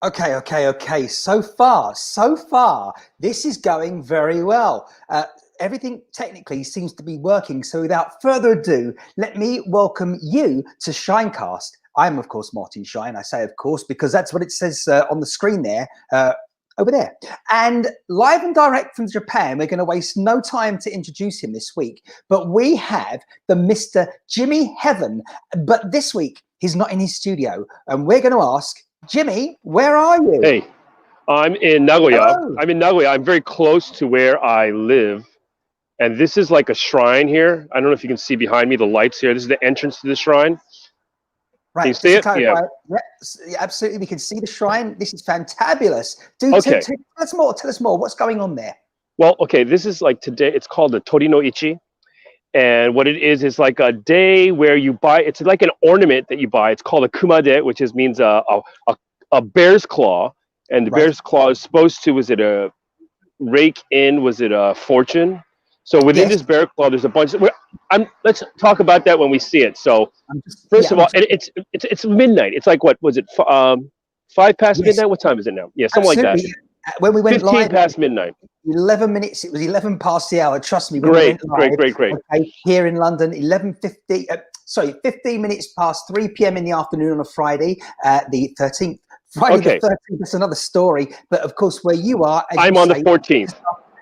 Okay. So far, this is going very well. Everything technically seems to be working. So without further ado, let me welcome you to ShineCast. I'm, of course, Martin Shine. I say, of course, because that's what it says on the screen there, over there. And live and direct from Japan, we're going to waste no time to introduce him this week. But we have the Mr. Jimmie Heaven. But this week, he's not in his studio. And we're going to ask, Jimmy, where are you? Hey, I'm in Nagoya. Hello. I'm in Nagoya. I'm very close to where I live. And this is like a shrine here. I don't know if you can see behind me the lights here. This is the entrance to the shrine. Right. Can you see it? Yeah. Yes, absolutely. We can see the shrine. This is fantabulous. Tell us more. Tell us more. What's going on there? Well, okay. This is like today. It's called the Tori no Ichi. And what it is like a day where you buy, it's like an ornament that you buy. It's called a kumade, which means a bear's claw. And the bear's claw is supposed to, was it a rake in, was it a fortune? So within this bear claw, there's a bunch of, let's talk about that when we see it. So first of all, it's midnight. It's like, what was it? 5 past midnight? What time is it now? Yeah, something like that. When we went 15 live, past midnight. 11 minutes. It was 11 past the hour. Trust me. Great. Okay, here in London, 15 minutes past 3 p.m. in the afternoon on a Friday, the 13th. Friday the 13th. That's another story. But of course, where you are, I'm on the 14th.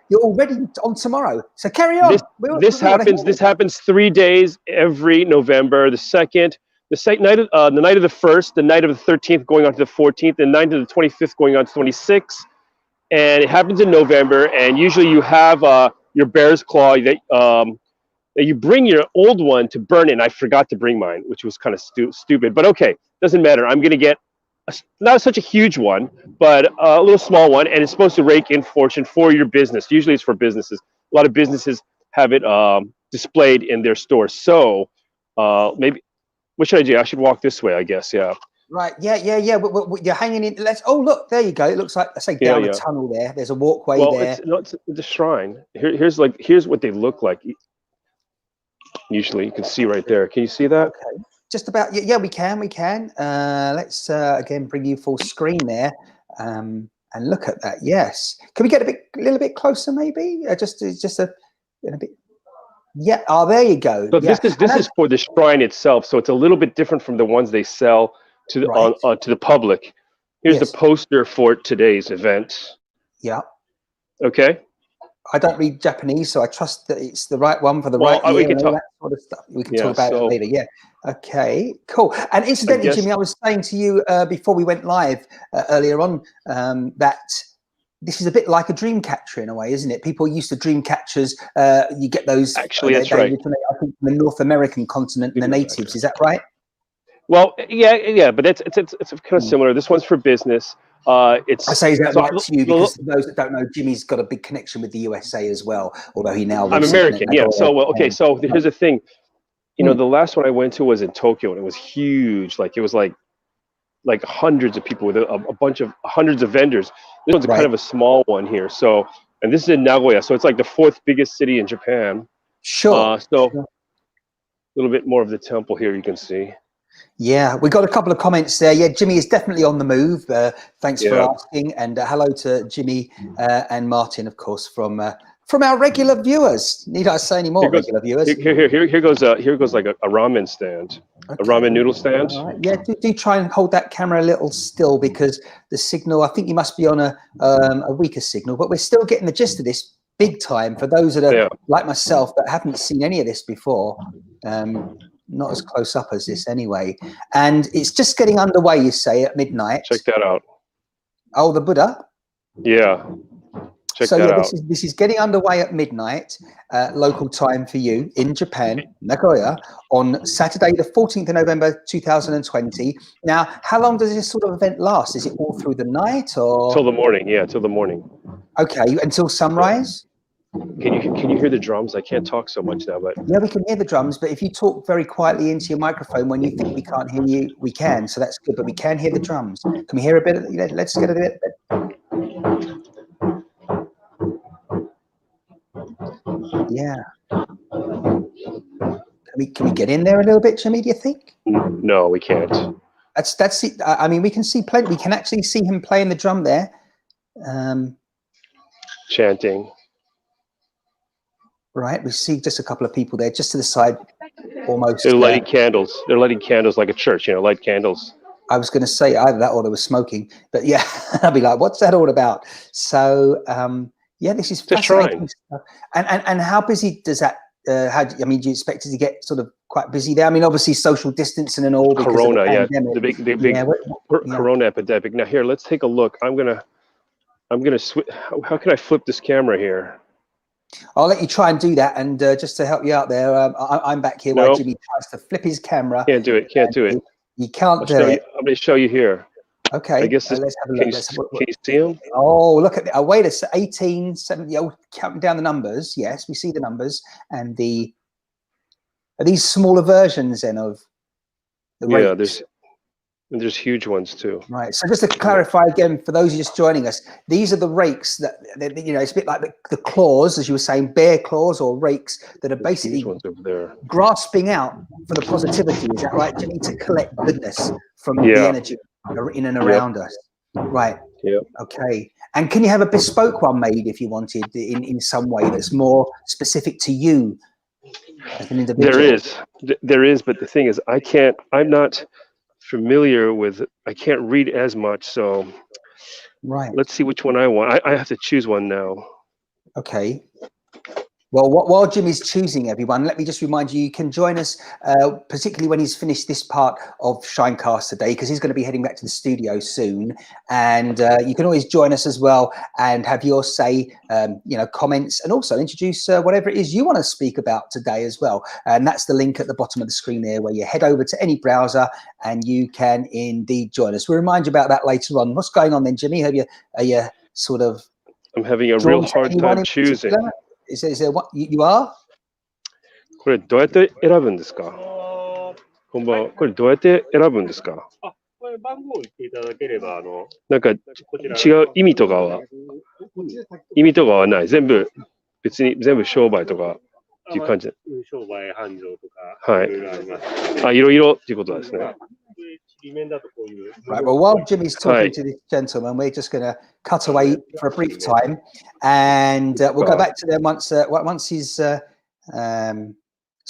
You're already on tomorrow. So carry on. This happens 3 days every November. The night of the 1st, the night of the 13th going on to the 14th, the night of the 25th going on to 26th. And it happens in November, and usually you have your bear's claw that you bring your old one to burn it. And I forgot to bring mine, which was kind of stupid, but okay, doesn't matter. I'm gonna get not such a huge one, but a little small one, and it's supposed to rake in fortune for your business. Usually it's for businesses. A lot of businesses have it displayed in their stores. So maybe, what should I do? I should walk this way, I guess. Yeah. Right, yeah. You're hanging in. Oh, look, there you go. It looks like, let's say, down a tunnel there. There's a walkway there. It's the shrine. Here's what they look like. Usually, you can see right there. Can you see that? Okay. Just about. Yeah, we can. Let's again bring you full screen there, and look at that. Yes. Can we get a little bit closer, maybe? Just a bit. Yeah. Oh, there you go. So this is for the shrine itself. So it's a little bit different from the ones they sell to the public. Here's the poster for today's event. Yeah. Okay. I don't read Japanese, so I trust that it's the right one for the right year. We can and all that sort of stuff. We can talk about it later. Yeah. Okay. Cool. And incidentally, Jimmy, I was saying to you before we went live earlier on that this is a bit like a dream catcher in a way, isn't it? People used to dream catchers. You get those. Actually, that's right. I think from the North American continent and the natives. Is that right? Well, yeah, but it's kind of similar. This one's for business. I say that right to you because for those that don't know, Jimmy's got a big connection with the USA as well. Although he now I'm American, yeah. So okay, so here's the thing. You know, the last one I went to was in Tokyo, and it was huge. Like it was like hundreds of people with a bunch of hundreds of vendors. This one's kind of a small one here. So, and this is in Nagoya, so it's like the 4th biggest city in Japan. Sure. A little bit more of the temple here, you can see. Yeah, we got a couple of comments there. Yeah, Jimmy is definitely on the move. Thanks for asking, and hello to Jimmy and Martin, of course, from our regular viewers. Need I say any more regular viewers? Here goes like a ramen stand, a ramen noodle stand. Right. Yeah, do try and hold that camera a little still because the signal. I think you must be on a weaker signal, but we're still getting the gist of this big time for those that are like myself that haven't seen any of this before. Not as close up as this anyway. And it's just getting underway, you say, at midnight. Check that out. Oh, the Buddha? Yeah. Check that out. This is getting underway at midnight, local time for you in Japan, Nagoya, on Saturday, the 14th of November, 2020. Now, how long does this sort of event last? Is it all through the night or? Till the morning, yeah, till the morning. Okay, until sunrise? Can you hear the drums? I can't talk so much now, but yeah, we can hear the drums. But if you talk very quietly into your microphone when you think we can't hear you, we can. So that's good. But we can hear the drums. Can we hear a bit? Let's get a bit. Yeah. Can we get in there a little bit, Jimmy? Do you think? No, we can't. That's it. I mean, we can see plenty. We can actually see him playing the drum there. Chanting. Right, we see just a couple of people there, just to the side, almost. They're lighting candles. They're lighting candles like a church, light candles. I was going to say either that or they were smoking, but yeah, I'd be like, what's that all about? So, yeah, this is fascinating stuff. And how busy does that? I mean, do you expect it to get sort of quite busy there? I mean, obviously social distancing and all. Corona, the big Corona epidemic. Now here, let's take a look. I'm gonna switch. How can I flip this camera here? I'll let you try and do that, and just to help you out there, I'm back here while Jimmy tries to flip his camera. Can't do it. You can't do it. I'm going to show you here. Okay. I guess let's have a look. Can you see them? Oh, look at the, wait a 18, 70. Oh, counting down the numbers. Yes, we see the numbers, and are these smaller versions then of the rakes? There's huge ones too. Right. So just to clarify again, for those who are just joining us, these are the rakes that it's a bit like the claws, as you were saying, bear claws or rakes that are basically ones over there, grasping out for the positivity. Is that right, Jimmy? To collect goodness from the energy in and around us. Right. Yeah. Okay. And can you have a bespoke one made if you wanted in some way that's more specific to you as an individual? There is, but the thing is, I'm not familiar with it. I can't read as much, so let's see which one I want. I have to choose one now. Okay. Well, while Jimmy's choosing, everyone, let me just remind you, you can join us, particularly when he's finished this part of ShineCast today, because he's going to be heading back to the studio soon. And you can always join us as well and have your say, comments, and also introduce whatever it is you want to speak about today as well. And that's the link at the bottom of the screen there, where you head over to any browser and you can indeed join us. We'll remind you about that later on. What's going on then, Jimmy? Are you sort of... I'm having a real hard time choosing. Is there what you are? これどうやって選ぶんですか？こんばんは。これどうやって選ぶんですか？これ番号を言っていただければなんか違う意味とかはない。別に全部商売とかっていう感じで。商売繁盛とか。はい。いろいろっていうことですね。Right, well, while Jimmy's talking to this gentleman, we're just going to cut away for a brief time, and we'll go back to them once he's sort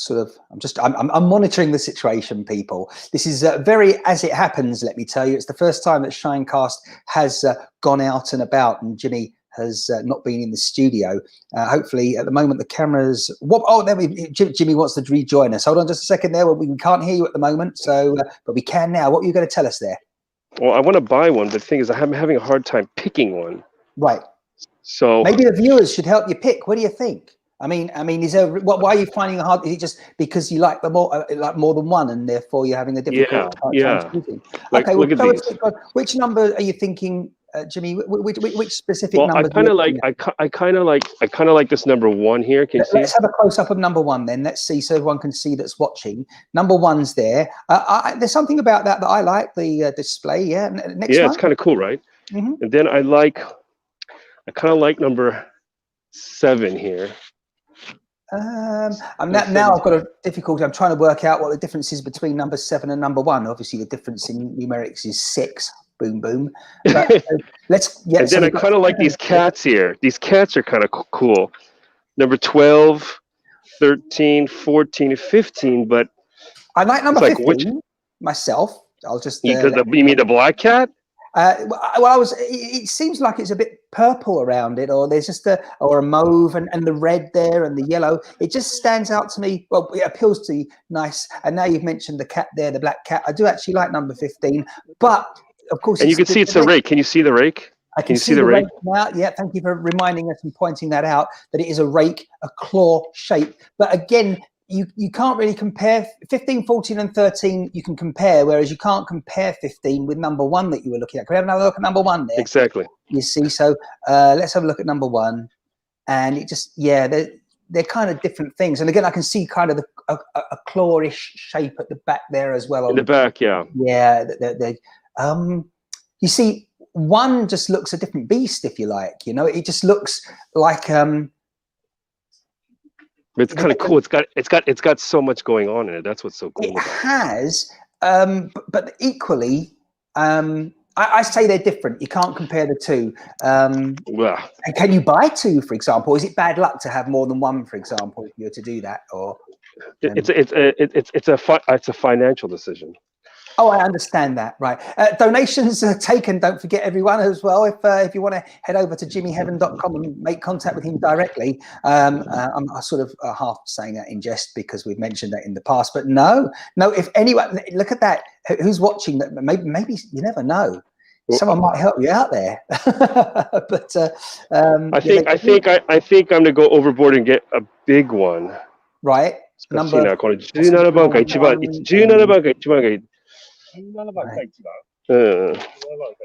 of. I'm monitoring the situation, people. This is very as it happens. Let me tell you, it's the first time that ShineCast has gone out and about, and Jimmy has not been in the studio. Hopefully, at the moment, the cameras... Jimmy wants to rejoin us. Hold on just a second there. We can't hear you at the moment, but we can now. What were you going to tell us there? Well, I want to buy one, but the thing is, I'm having a hard time picking one. Right. So maybe the viewers should help you pick. What do you think? I mean, is there? Why are you finding it hard? Is it just because you like more than one, and therefore you're having a difficult time choosing? Okay. Look at these. Which number are you thinking? Jimmy, which specific number? I kind of like this number 1 here. Can you see? Let's have a close up of number 1 then. Let's see, so everyone can see that's watching. Number 1's there. There's something about that I like, the display. Yeah. Next one. It's kind of cool, right? Mm-hmm. And then I kind of like number 7 here. Now I've got a difficulty. I'm trying to work out what the difference is between number 7 and number 1. Obviously, the difference in numerics is 6. Boom, boom. But, and then I kind of like these cats here. These cats are kind of cool. Number 12, 13, 14, and 15. But I like number 15 myself. I'll just. You mean the black cat? It seems like it's a bit purple around it, or there's just a mauve and the red there and the yellow. It just stands out to me. Well, it appeals to you, nice. And now you've mentioned the cat there, the black cat. I do actually like number 15, but of course, and you can see it's a rake. Can you see the rake? I can see the rake now. Yeah, thank you for reminding us and pointing that out, that it is a rake, a claw shape. But again, you can't really compare 15, 14, and 13. You can compare, whereas you can't compare 15 with number 1 that you were looking at. Can we have another look at number 1 there? Exactly. You see, so let's have a look at number 1, and it just they're kind of different things. And again, I can see kind of a clawish shape at the back there as well. In the back, yeah. Yeah, you see, 1 just looks a different beast, if you like. It just looks like it's kind of cool. It's got so much going on in it. That's what's so cool. It has but equally, I say they're different. You can't compare the two. And can you buy two, for example? Is it bad luck to have more than one, for example, if you're to do that? Or it's a financial decision. Oh, I understand that. Right. Donations are taken. Don't forget, everyone, as well. If you want to head over to jimmieheaven.com and make contact with him directly. I'm sort of half saying that in jest because we've mentioned that in the past. But no. If anyone, look at that. Who's watching that? Maybe you never know. Someone might help you out there. But I think I'm gonna go overboard and get a big one. Right. Number 17番が一番17番が一番がいい。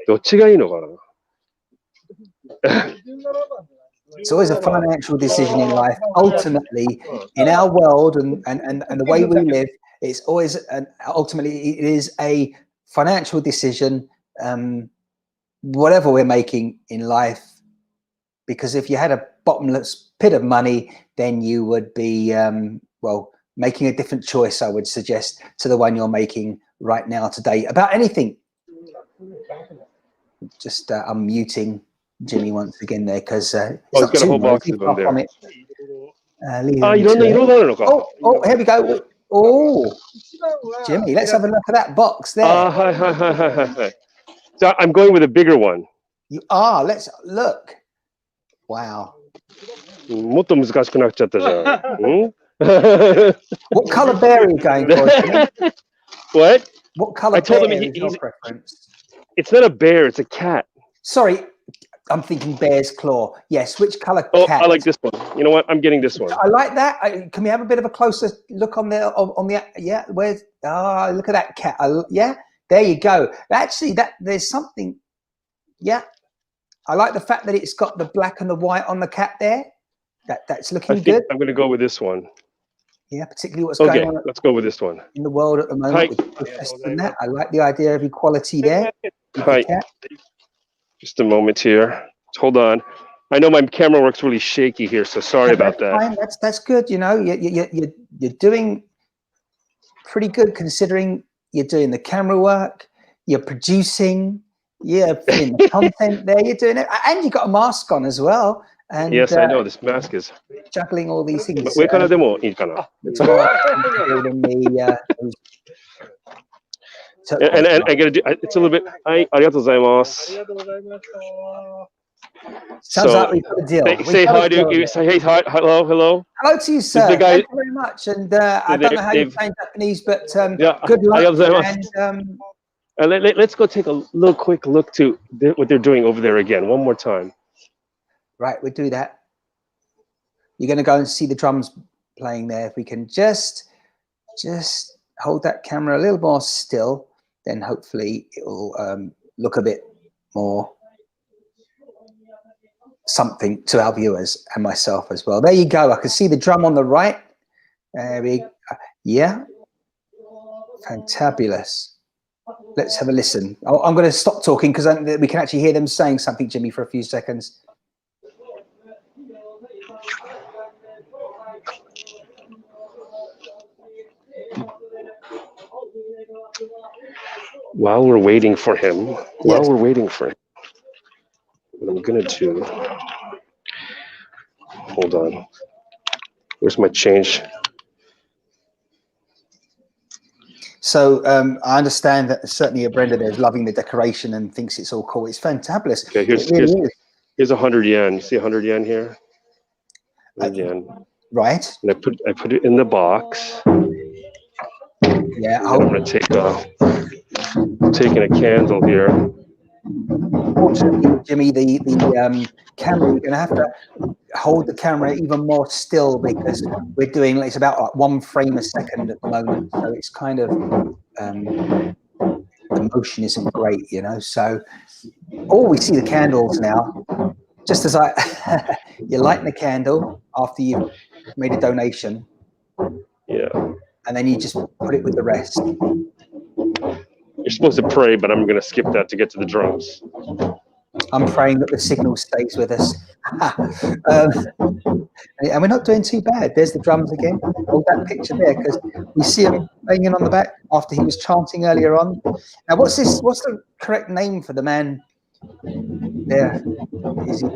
どっちがいいのかな。It's always a financial decision in life. Ultimately, in our world and the way we live, it's always ultimately it is a financial decision. Whatever we're making in life, because if you had a bottomless pit of money, then you would be making a different choice, I would suggest, to the one you're making right now today about anything. Just I'm muting Jimmy once again there because he's got a whole box of them there. Here we go. Oh, Jimmy, let's have a look at that box there. Hi. So I'm going with a bigger one. You are. Let's look. Wow. もっと難しくなっちゃったじゃん。What color bear are you going for? What? What color bear is your preference? It's not a bear, it's a cat. Sorry, I'm thinking bear's claw. Yes, which color cat? Oh, I like this one. You know what? I'm getting this one. I like that. Can we have a bit of a closer look on there? Yeah, where's... Oh, look at that cat. Yeah, there you go. Actually, there's something... Yeah. I like the fact that it's got the black and the white on the cat there. That's looking good. I'm going to go with this one. Yeah, particularly what's going on. Let's go with this one. In the world at the moment with protests and that. I like the idea of equality there. Hi. Just a moment here. Hold on. I know my camera works really shaky here, so sorry about that. Fine. That's good. You know, you're doing pretty good considering you're doing the camera work, you're producing, you're putting the content there, you're doing it, and you got a mask on as well. And, yes, I know this mask is juggling all these things. It's a little bit. Sounds like we've got a deal. Say hi to you. Say hey, hi, hello. Hello to you, sir. Thank you very much. And I don't know how you say Japanese, but good luck. And let's go take a quick look to what they're doing over there again. One more time. Right, we'll do that. You're going to go and see the drums playing there. If we can just hold that camera a little more still, then hopefully it will look a bit more something to our viewers and myself as well. There you go. I can see the drum on the right. Yeah, fantabulous. Let's have a listen. I'm going to stop talking because we can actually hear them saying something, Jimmy, for a few seconds. While we're waiting for him, what I'm going to do, hold on, where's my change? So I understand that certainly Brenda there is loving the decoration and thinks it's all cool. It's fantabulous. Okay, here's 100 yen. You see 100 yen here? 100 yen. Right. And I put it in the box. Yeah. I'm going to taking a candle here. Unfortunately, Jimmy, the camera, you're going to have to hold the camera even more still because we're doing, it's about like 1 frame a second at the moment. So it's kind of, the motion isn't great, you know. So, we see the candles now. Just as you're lighting the candle after you've made a donation. Yeah. And then you just put it with the rest. You're supposed to pray, but I'm going to skip that to get to the drums. I'm praying that the signal stays with us. And we're not doing too bad. There's the drums again. Hold that picture there because we see him banging on the back after he was chanting earlier on. Now, what's this? What's the correct name for the man there? Is it?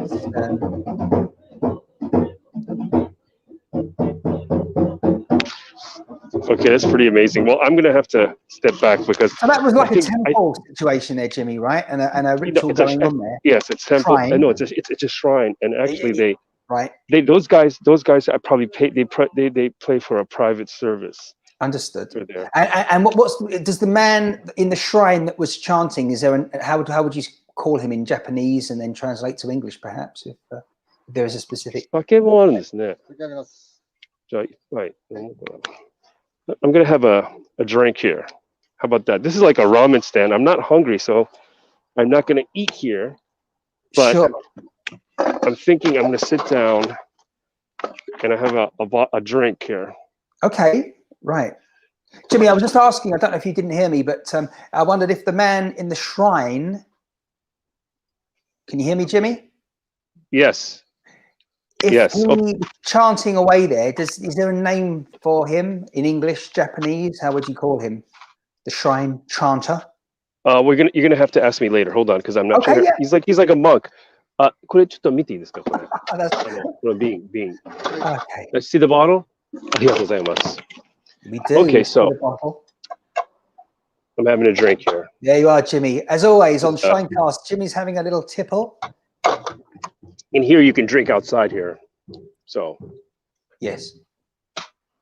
Okay, that's pretty amazing. Well, I'm gonna have to step back because So that was like a temple situation there, Jimmy, right? And a ritual going on there. Yes, it's temple. I know it's a shrine, and actually those guys I probably pay. They play for a private service. Understood. And what's does the man in the shrine that was chanting? Is there how would you call him in Japanese and then translate to English, perhaps, if there is a specific? I'm gonna have a drink here. How about that? This is like a ramen stand. I'm not hungry, so I'm not gonna eat here. But sure. I'm thinking I'm gonna sit down and I have a drink here. Okay, right. Jimmy, I was just asking, I don't know if you didn't hear me, but I wondered if the man in the shrine, can you hear me, Jimmy? Yes. If he's chanting away there, is there a name for him in English, Japanese? How would you call him? The shrine chanter? You're gonna have to ask me later. Hold on, because I'm not sure. Yeah. He's like a monk. これちょっと見ていいですか？これ。Being. Okay. Let's see the bottle. ありがとうございます。We do. Okay, so I'm having a drink here. There you are, Jimmy. As always on ShineCast, Jimmy's having a little tipple. In here, you can drink outside here. So. Yes.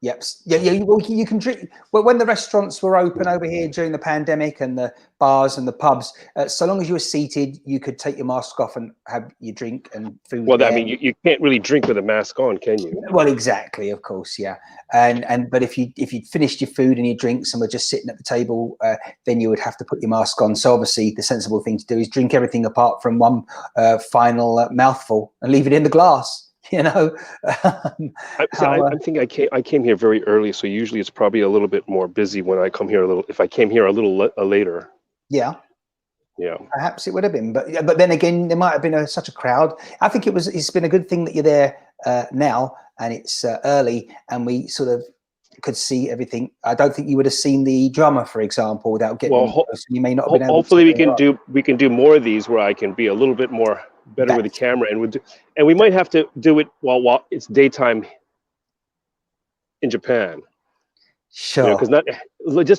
Yep. Yeah. Well, you can drink. Well, when the restaurants were open over here during the pandemic and the bars and the pubs, so long as you were seated, you could take your mask off and have your drink and food. Well, I mean, you can't really drink with a mask on, can you? Well, exactly, of course, yeah. But if you'd finished your food and your drinks and were just sitting at the table, then you would have to put your mask on. So obviously, the sensible thing to do is drink everything apart from one final mouthful and leave it in the glass. You know, I think I came here very early, so usually it's probably a little bit more busy when I come here if I came here a little later. Yeah. Yeah. Perhaps it would have been, but then again, there might have been such a crowd. I think it's been a good thing that you're there now, and it's early, and we sort of could see everything. I don't think you would have seen the drummer, for example, without getting. Well, you may not have been able. Hopefully, we can do more of these where I can be a little bit more better with the camera, and we might have to do it while it's daytime in Japan. Sure. Because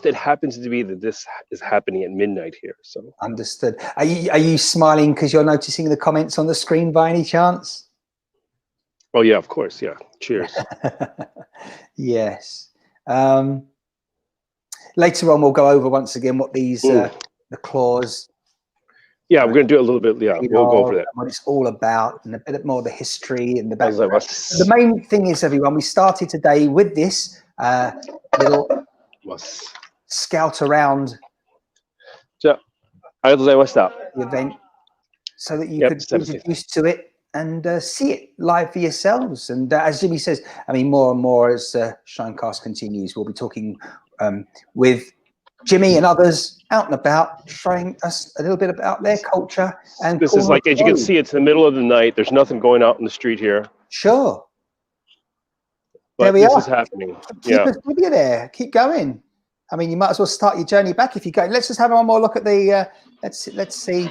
it happens to be that this is happening at midnight here. So understood. Are you smiling because you're noticing the comments on the screen by any chance? Oh yeah, of course. Yeah. Cheers. Yes. Later on, we'll go over once again what these the claws. Yeah, we're going to do a little bit. Yeah, we'll go over that. What it's all about, and a bit more of the history and the background. The main thing is, everyone, we started today with this little scout around the event, so that you could get introduced to it and see it live for yourselves. And as Jimmy says, I mean, more and more as ShineCast continues, we'll be talking with Jimmy and others out and about, showing us a little bit about their culture. And this is like, as you can see, it's the middle of the night. There's nothing going out in the street here. Sure. But this is happening. Keep us with you there. Keep going. I mean, you might as well start your journey back if you go. Let's just have one more look at the. Let's see.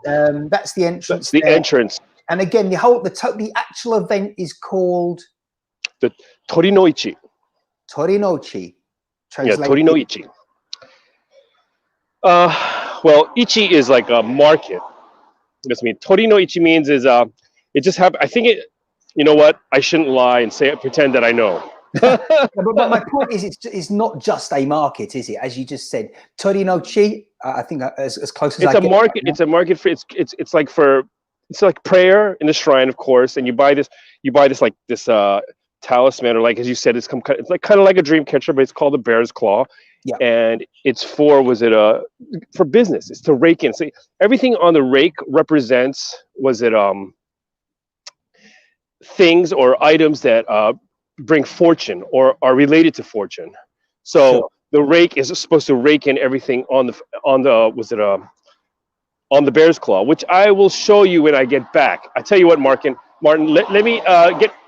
That's the entrance. That's the entrance. And again, the actual event is called the Torinoichi. Torinoichi. Yeah, Torinoichi. Well, ichi is like a market. That's mean. Torinoichi means is it just happened. I think it. You know what? I shouldn't lie and pretend that I know. but my point is, it's not just a market, is it? As you just said, Torinoichi. I think as close as it's a market. It's a market for it's like prayer in the shrine, of course. And you buy this like this talisman, or like as you said, it's like kind of like a dream catcher, but it's called the bear's claw. Yeah. And it's for business. It's to rake in. So everything on the rake represents things or items that bring fortune or are related to fortune. So the rake is supposed to rake in everything on the on the bear's claw, which I will show you when I get back. I tell you what, Martin, let me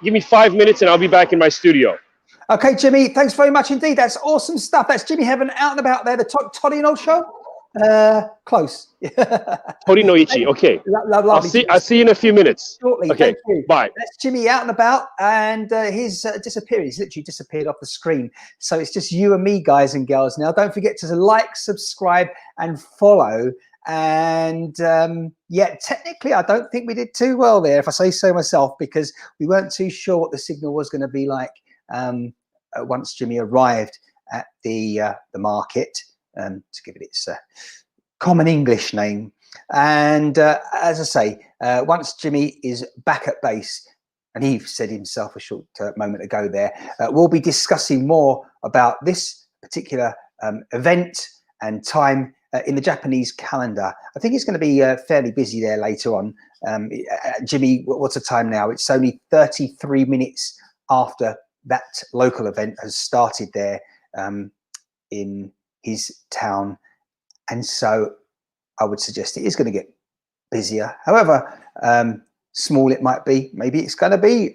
give me 5 minutes and I'll be back in my studio. Okay, Jimmy, thanks very much indeed. That's awesome stuff. That's Jimmie Heaven out and about there, the Torino show. Close. Torinoichi. Okay. Lovely. I'll see you in a few minutes. Shortly. Okay. Thank you. Bye. That's Jimmy out and about, and he's disappeared. He's literally disappeared off the screen. So it's just you and me, guys and girls. Now, don't forget to like, subscribe, and follow. And yeah, technically, I don't think we did too well there, if I say so myself, because we weren't too sure what the signal was going to be like once Jimmy arrived at the market, to give it its common English name. And as I say, once Jimmy is back at base, and he said himself a short moment ago there, we'll be discussing more about this particular event and time in the Japanese calendar. I think it's going to be fairly busy there later on. Jimmy, what's the time now? It's only 33 minutes after that local event has started there in his town. And so I would suggest it is going to get busier. However small it might be, maybe it's going to be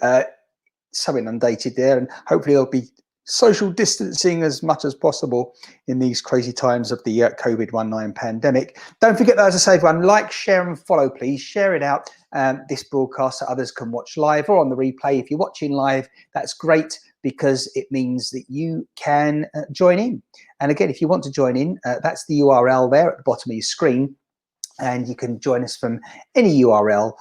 so inundated there, and hopefully there'll be social distancing as much as possible in these crazy times of the COVID-19 pandemic. Don't forget, as I say, everyone, like, share and follow, please. Share it out, this broadcast, so others can watch live or on the replay. If you're watching live, that's great, because it means that you can join in. And again, if you want to join in, that's the URL there at the bottom of your screen, and you can join us from any URL,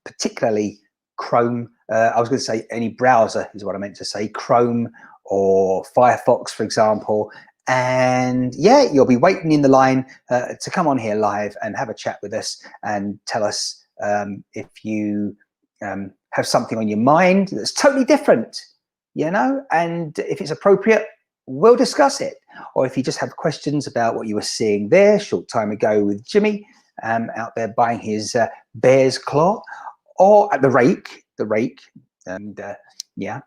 particularly Chrome. I was going to say any browser is what I meant to say, Chrome or Firefox, for example. And yeah, you'll be waiting in the line to come on here live and have a chat with us and tell us if you have something on your mind that's totally different, you know, and if it's appropriate, we'll discuss it. Or if you just have questions about what you were seeing there a short time ago with Jimmy out there buying his bear's claw, or at the rake, and yeah,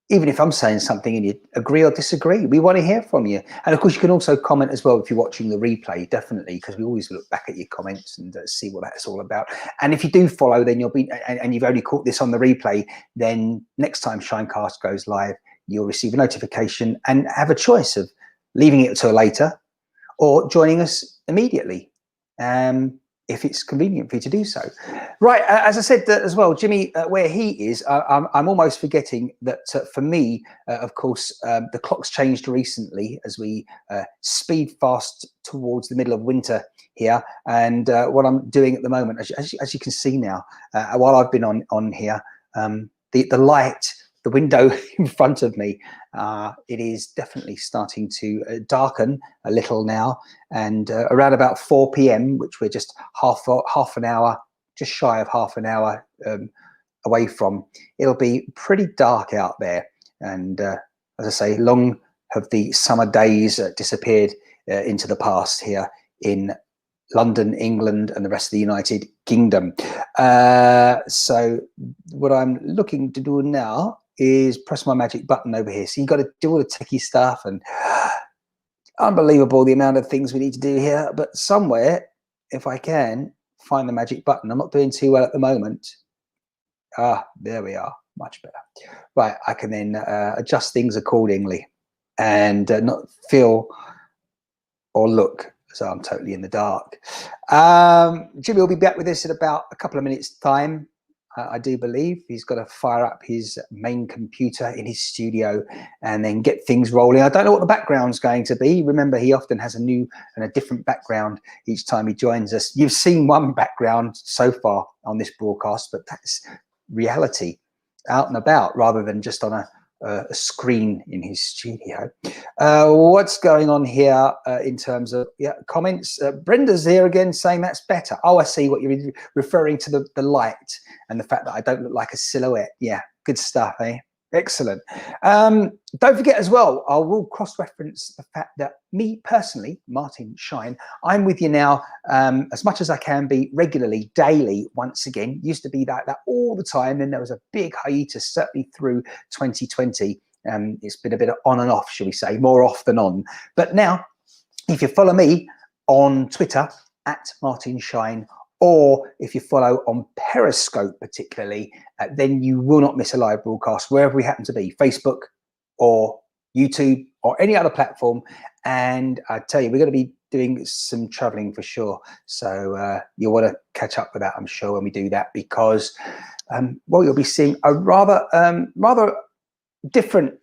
even if I'm saying something and you agree or disagree, we want to hear from you. And of course, you can also comment as well if you're watching the replay, definitely, because we always look back at your comments and see what that's all about. And if you do follow, then you'll be, and you've only caught this on the replay, then next time ShineCast goes live, you'll receive a notification and have a choice of leaving it till later or joining us immediately, if it's convenient for you to do so. Right, as I said as well, Jimmy, where he is, I'm almost forgetting that for me, of course, the clock's changed recently as we speed fast towards the middle of winter here. And what I'm doing at the moment, as you can see now, while I've been on here, the light, the window in front of me, it is definitely starting to darken a little now, and around about 4 p.m, which we're just half an hour, just shy of half an hour away from, it'll be pretty dark out there. And as I say, long have the summer days disappeared into the past here in London, England, and the rest of the United Kingdom. So what I'm looking to do now is press my magic button over here. So you got to do all the techie stuff, and unbelievable the amount of things we need to do here. But somewhere, if I can find the magic button, I'm not doing too well at the moment. There we are, much better. Right, I can then adjust things accordingly and not feel or look as though I'm totally in the dark. Jimmy will be back with us in about a couple of minutes' time. I do believe he's got to fire up his main computer in his studio and then get things rolling. I don't know what the background's going to be. Remember, he often has a new and a different background each time he joins us. You've seen one background so far on this broadcast, but that's reality out and about rather than just on a screen in his studio. What's going on here in terms of comments? Brenda's here again saying that's better. Oh, I see what you're referring to, the light and the fact that I don't look like a silhouette. Yeah, good stuff, eh? Excellent. Don't forget as well, I will cross-reference the fact that me personally, Martin Shine, I'm with you now as much as I can be, regularly, daily, once again. Used to be that all the time. Then there was a big hiatus, certainly through 2020. It's been a bit of on and off, shall we say, more off than on. But now, if you follow me on Twitter at Martin Shine, or if you follow on Periscope particularly, then you will not miss a live broadcast wherever we happen to be, Facebook or YouTube or any other platform. And I tell you, we're going to be doing some traveling for sure. So you'll want to catch up with that, I'm sure, when we do that, because well, you'll be seeing a rather different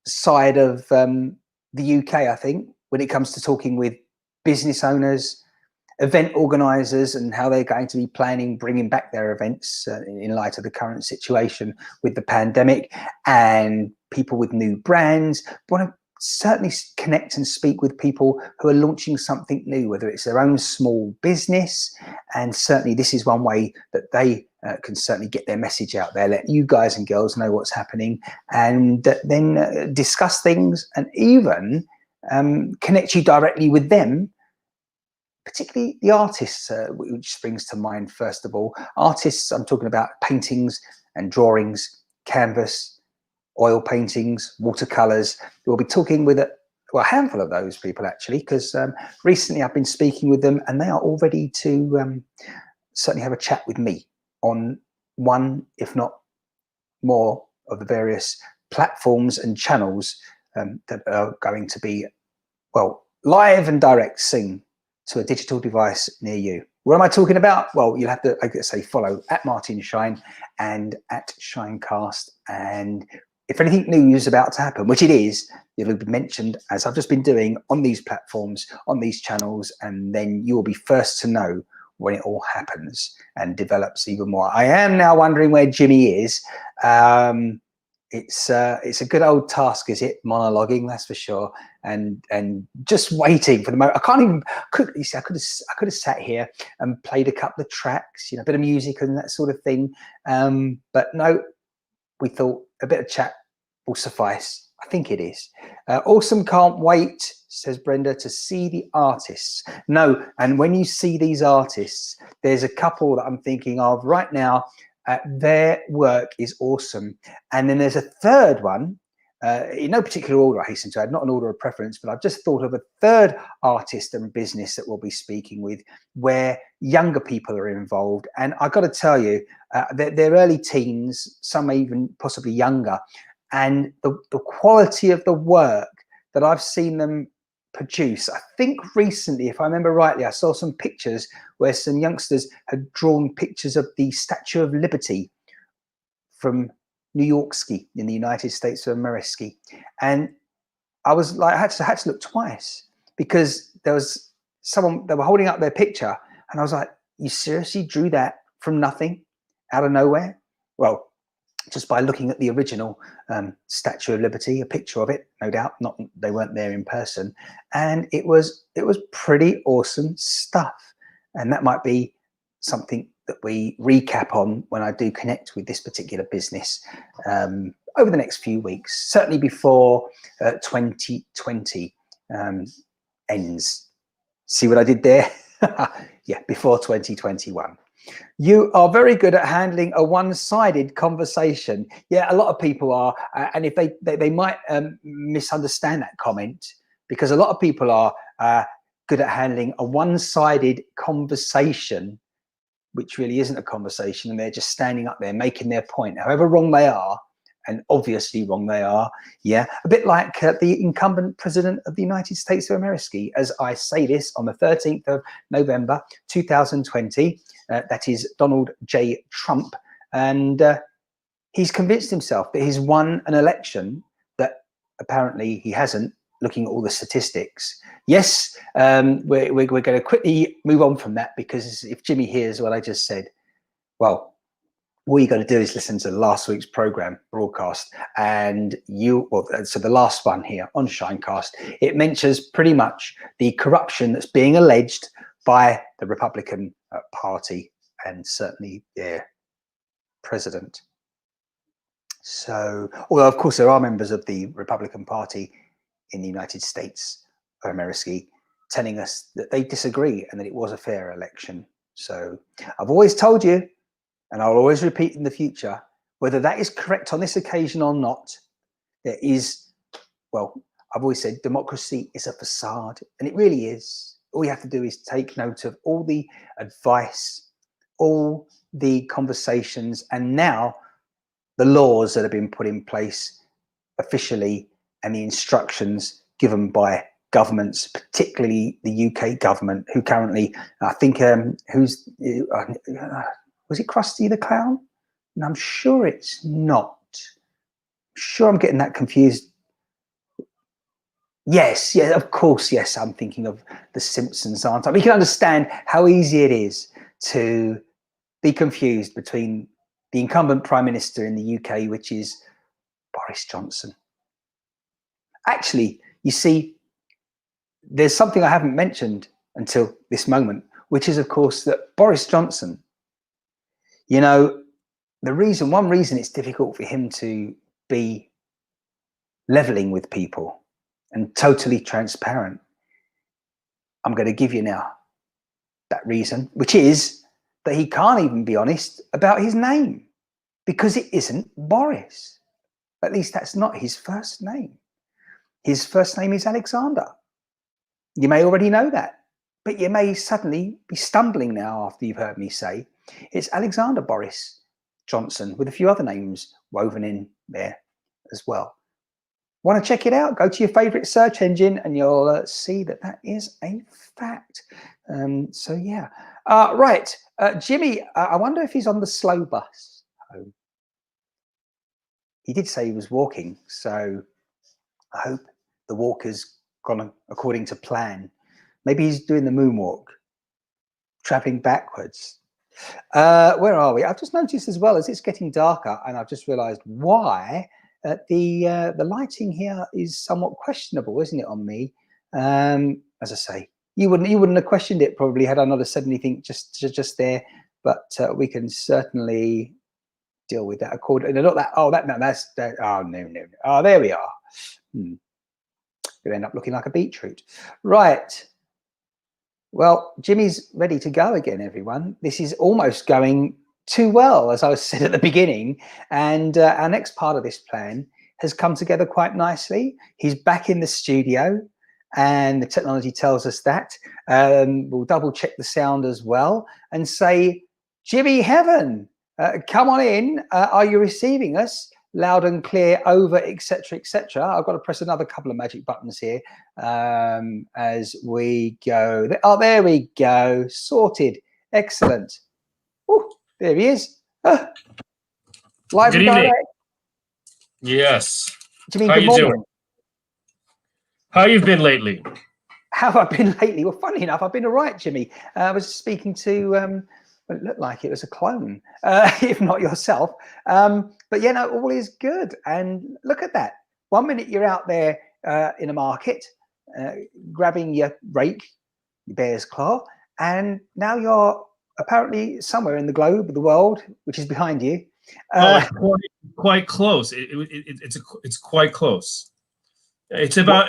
side of the UK, I think, when it comes to talking with business owners, event organizers, and how they're going to be planning bringing back their events in light of the current situation with the pandemic, and people with new brands. Want to certainly connect and speak with people who are launching something new, whether it's their own small business. And certainly this is one way that they can certainly get their message out there, let you guys and girls know what's happening, and then discuss things, and even connect you directly with them, particularly the artists, which springs to mind first of all. Artists, I'm talking about paintings and drawings, canvas, oil paintings, watercolors. We'll be talking with a handful of those people, actually, because recently I've been speaking with them, and they are all ready to certainly have a chat with me on one, if not more, of the various platforms and channels that are going to be, well, live and direct soon to a digital device near you. What am I talking about? Well, you'll have to, I guess, say follow at Martin Shine and at ShineCast. And if anything new is about to happen, which it is, it'll be mentioned, as I've just been doing, on these platforms, on these channels, and then you will be first to know when it all happens and develops even more. I am now wondering where Jimmy is. It's a good old task, is it? Monologuing, that's for sure, and just waiting for the moment. I can't even. You see, I could have sat here and played a couple of tracks, a bit of music and that sort of thing. But no, we thought a bit of chat will suffice. I think it is. Awesome, can't wait, says Brenda, to see the artists. No, and when you see these artists, there's a couple that I'm thinking of right now. Their work is awesome. And then there's a third one, in no particular order, I hasten to add, not an order of preference, but I've just thought of a third artist and business that we'll be speaking with, where younger people are involved. And I've got to tell you, they're early teens, some even possibly younger. And the quality of the work that I've seen them produce, I think recently, if I remember rightly, I saw some pictures where some youngsters had drawn pictures of the Statue of Liberty from New York ski in the United States of America. And I was like, I had to look twice, because there was someone, they were holding up their picture, and I was like, you seriously drew that from nothing, out of nowhere? Well, just by looking at the original Statue of Liberty, a picture of it, no doubt, not they weren't there in person, and it was pretty awesome stuff. And that might be something that we recap on when I do connect with this particular business over the next few weeks, certainly before 2020 ends. See what I did there? Yeah, before 2021. You are very good at handling a one-sided conversation. Yeah, a lot of people are, and if they might misunderstand that comment, because a lot of people are good at handling a one-sided conversation, which really isn't a conversation, and they're just standing up there making their point, however wrong they are, and obviously wrong they are. Yeah, a bit like the incumbent president of the United States of America, as I say this on the 13th of November 2020. That is Donald J. Trump, and he's convinced himself that he's won an election that apparently he hasn't, looking at all the statistics. Yes, we're going to quickly move on from that, because if Jimmy hears what I just said, well, all you got to do is listen to last week's program broadcast, and so the last one here on ShineCast, it mentions pretty much the corruption that's being alleged by the Republican Party, and certainly their president. So, although of course there are members of the Republican Party in the United States of America telling us that they disagree and that it was a fair election. So I've always told you, and I'll always repeat in the future, whether that is correct on this occasion or not, there is, well, I've always said democracy is a facade, and it really is. all you have to do is take note of all the advice, all the conversations, and now the laws that have been put in place officially and the instructions given by governments, particularly the UK government, who currently, I think, was it Krusty the Clown? And I'm sure it's not. I'm sure I'm getting that confused. Yes, yeah, of course, yes. I'm thinking of The Simpsons, aren't I? We can understand how easy it is to be confused between the incumbent Prime Minister in the UK, which is Boris Johnson. Actually, you see, there's something I haven't mentioned until this moment, which is, of course, that Boris Johnson, you know, one reason it's difficult for him to be leveling with people and totally transparent, I'm going to give you now that reason, which is that he can't even be honest about his name because it isn't Boris. At least that's not his first name. His first name is Alexander. You may already know that, but you may suddenly be stumbling now after you've heard me say it's Alexander Boris Johnson with a few other names woven in there as well. Want to check it out? Go to your favorite search engine and you'll see that that is a fact. So yeah. Right. Jimmy, I wonder if he's on the slow bus home. He did say he was walking, so I hope the walk has gone according to plan. Maybe he's doing the moonwalk, traveling backwards. Where are we? I've just noticed as well as it's getting darker, and I've just realised why the lighting here is somewhat questionable, isn't it, on me? As I say, you wouldn't have questioned it probably had I not have said anything just there, but we can certainly deal with that. Not that. Oh, that's that. Oh no. Oh, there we are. You end up looking like a beetroot, right? Well, Jimmy's ready to go again, everyone. This is almost going too well, as I said at the beginning, and our next part of this plan has come together quite nicely. He's back in the studio, and the technology tells us that. We'll double check the sound as well and say, Jimmie Heaven, come on in. Are you receiving us? Loud and clear, over, etc., etc. I've got to press another couple of magic buttons here as we go. Oh, there we go. Sorted. Excellent. Oh, there he is. Live and direct. Yes. Jimmy, how good you morning. doing? How you've been lately? How have I been lately? Well, funny enough, I've been all right, Jimmy. I was speaking to, well, it looked like it was a clone, if not yourself. But yeah, no, all is good. And look at that. 1 minute you're out there in a market, grabbing your rake, your bear's claw, and now you're apparently somewhere in the globe, the world, which is behind you. It's quite close. It's quite close. It's about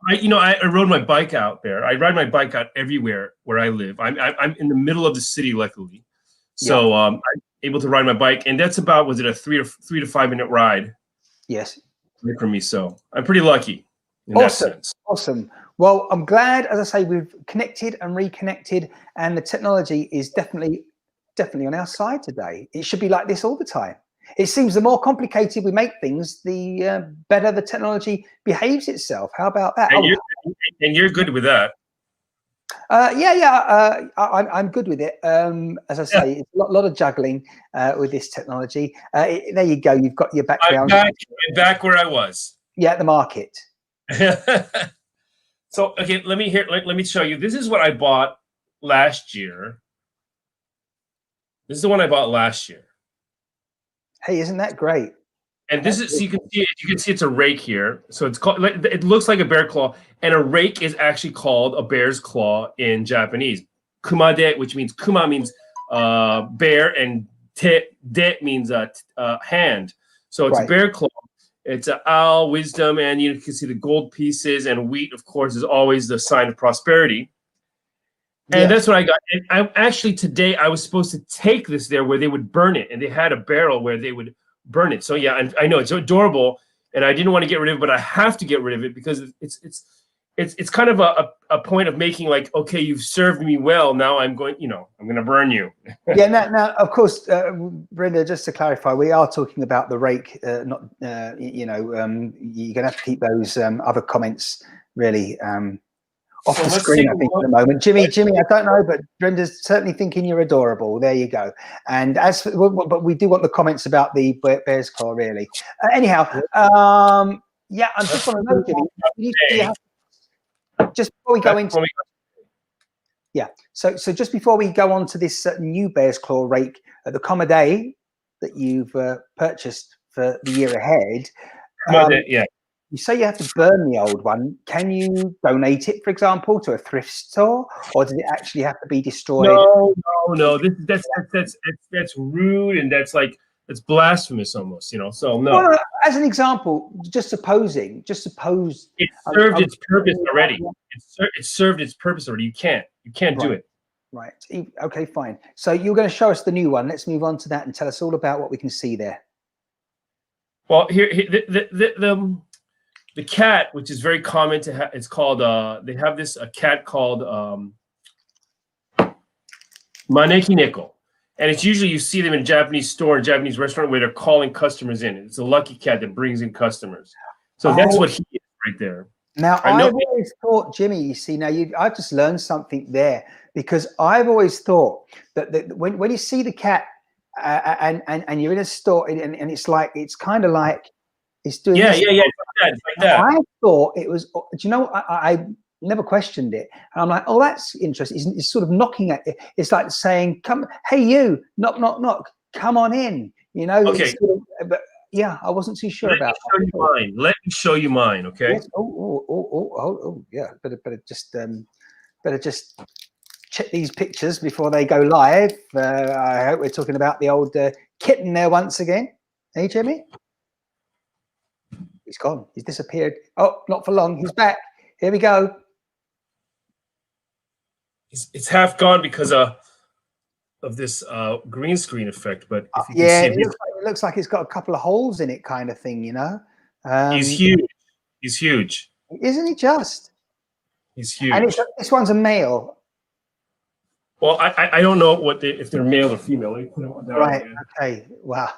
I rode my bike out there. I ride my bike out everywhere where I live. I'm in the middle of the city, luckily, so yeah. I'm able to ride my bike, and that's about, was it a 3 to 5 minute ride? Yes, for me. So I'm pretty lucky in that sense. Awesome. Well, I'm glad, as I say, we've connected and reconnected, and the technology is definitely on our side today. It should be like this all the time. It seems the more complicated we make things, the better the technology behaves itself. How about that? And you're good with that. I'm good with it. As I say, it's a lot of juggling with this technology. There you go. You've got your background. I'm back where I was. Yeah, at the market. So, okay, let me show you. This is what I bought last year. This is the one I bought last year. Hey, isn't that great? And this is, so you can see it's a rake here. So it's called, it looks like a bear claw, and a rake is actually called a bear's claw in Japanese. Kumade, which means kuma means bear, and de means hand. So it's a bear claw. It's an owl, wisdom, and you can see the gold pieces, and wheat, of course, is always the sign of prosperity. And that's what I got. And today I was supposed to take this there where they would burn it, and they had a barrel where they would burn it. So yeah, and I know it's adorable, and I didn't want to get rid of it, but I have to get rid of it because it's kind of a point of making like, okay, you've served me well. Now I'm going, I'm going to burn you. Yeah. Now, of course, Brenda, just to clarify, we are talking about the rake. Not, you're going to have to keep those other comments really off the screen, I think, at the moment. Jimmy, I don't know, but Brenda's certainly thinking you're adorable. There you go. And but we do want the comments about the bear's claw, really. Anyhow, yeah, I'm just want to know, Jimmy, just before we go into, yeah. So just before we go on to this new bear's claw rake, the Commoday that you've purchased for the year ahead. Yeah. You say you have to burn the old one. Can you donate it, for example, to a thrift store, or does it actually have to be destroyed? No. That's rude, and that's blasphemous almost. So no. Well, as an example, just suppose it served its purpose already. It served its purpose already. You can't do it. Right. Okay. Fine. So you're going to show us the new one. Let's move on to that and tell us all about what we can see there. Well, here the cat, which is very common to have, it's called, they have a cat called Maneki Neko. And it's usually, you see them in a Japanese store, a Japanese restaurant where they're calling customers in. It's a lucky cat that brings in customers. So that's what he is right there. Now, I've always thought, Jimmy, you see, now I've just learned something there, because I've always thought that when you see the cat and you're in a store and it's kind of like, it's doing like that. I thought it was, do you know, I never questioned it. And I'm like, oh, that's interesting. It's sort of knocking at it. It's like saying, come, hey, you, knock, knock, knock, come on in. Okay. But yeah, I wasn't too sure about that. Let me show you mine, okay? Yes. Oh, yeah. Better just check these pictures before they go live. I hope we're talking about the old kitten there once again. Hey, Jimmy? He's gone. He's disappeared. Oh, not for long. He's back. Here we go. It's half gone because of this green screen effect. But if you can see it looks like it's got a couple of holes in it, kind of thing. He's huge. He's huge. Isn't he just? He's huge. And this one's a male. Well, I don't know if they're male or female. Let me put them down. Right. Okay. Wow.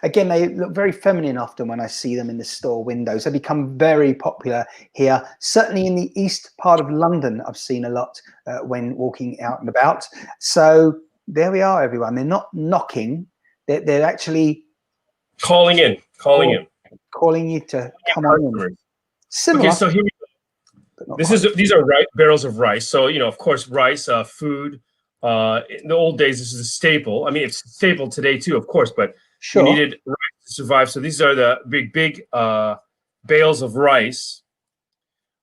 Again, they look very feminine often when I see them in the store windows. They become very popular here. Certainly in the east part of London, I've seen a lot when walking out and about. So there we are, everyone. They're not knocking. They're actually calling in. Calling you to come on in. Similar. Okay. So here we go. These are barrels of rice. So of course, rice, food. In the old days, this is a staple. I mean, it's a staple today too, of course, but you needed rice to survive. So these are the big bales of rice.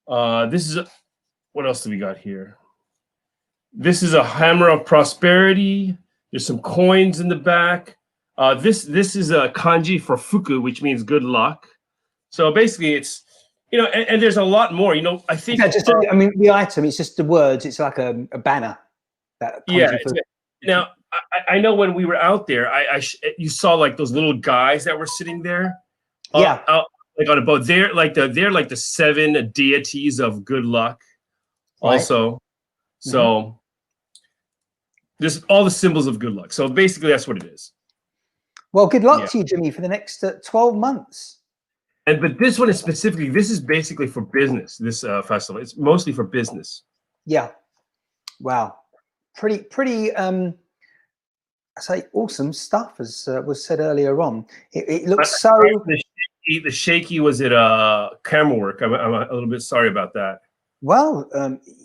This is what else do we got here? This is a hammer of prosperity. There's some coins in the back. This is a kanji for fuku, which means good luck. So basically, it's and there's a lot more. I think. Yeah, I mean, the item. It's just the words. It's like a banner. Now I know when we were out there, you saw like those little guys that were sitting there, out like on a boat. They're like the 7 deities of good luck, also. So there's all the symbols of good luck. So basically, that's what it is. Well, good luck to you, Jimmy, for the next 12 months. But this one is specifically. This is basically for business. This festival. It's mostly for business. Yeah. Wow. Pretty I say awesome stuff, as was said earlier on. It looks so. The shaky was it camera work? I'm a little bit sorry about that. Well,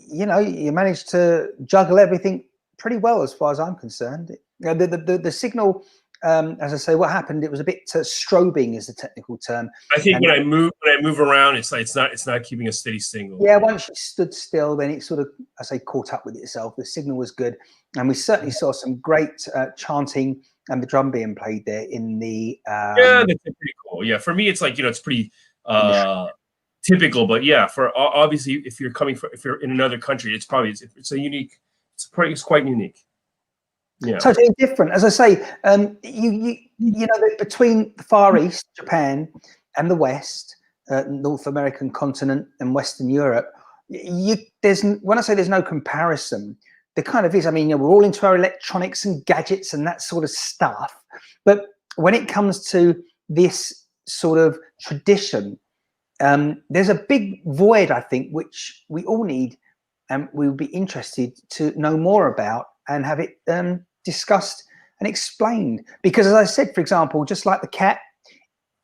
you managed to juggle everything pretty well, as far as I'm concerned. The signal, as I say, what happened? It was a bit strobing, is the technical term. I think when I move around, it's not keeping a steady signal. Yeah, once you stood still, then it sort of, I say, caught up with itself. The signal was good, and we certainly saw some great chanting and the drum being played there in the. Yeah, that's pretty cool. Yeah, for me, it's like it's pretty typical, but yeah, for obviously, if you're in another country, it's probably it's quite unique. Yeah, totally different. As I say, between the Far East, Japan, and the West, North American continent, and Western Europe, when I say there's no comparison, there kind of is. I mean, we're all into our electronics and gadgets and that sort of stuff, but when it comes to this sort of tradition, there's a big void, I think, which we all need, and we would be interested to know more about and have it discussed and explained. Because as I said, for example, just like the cat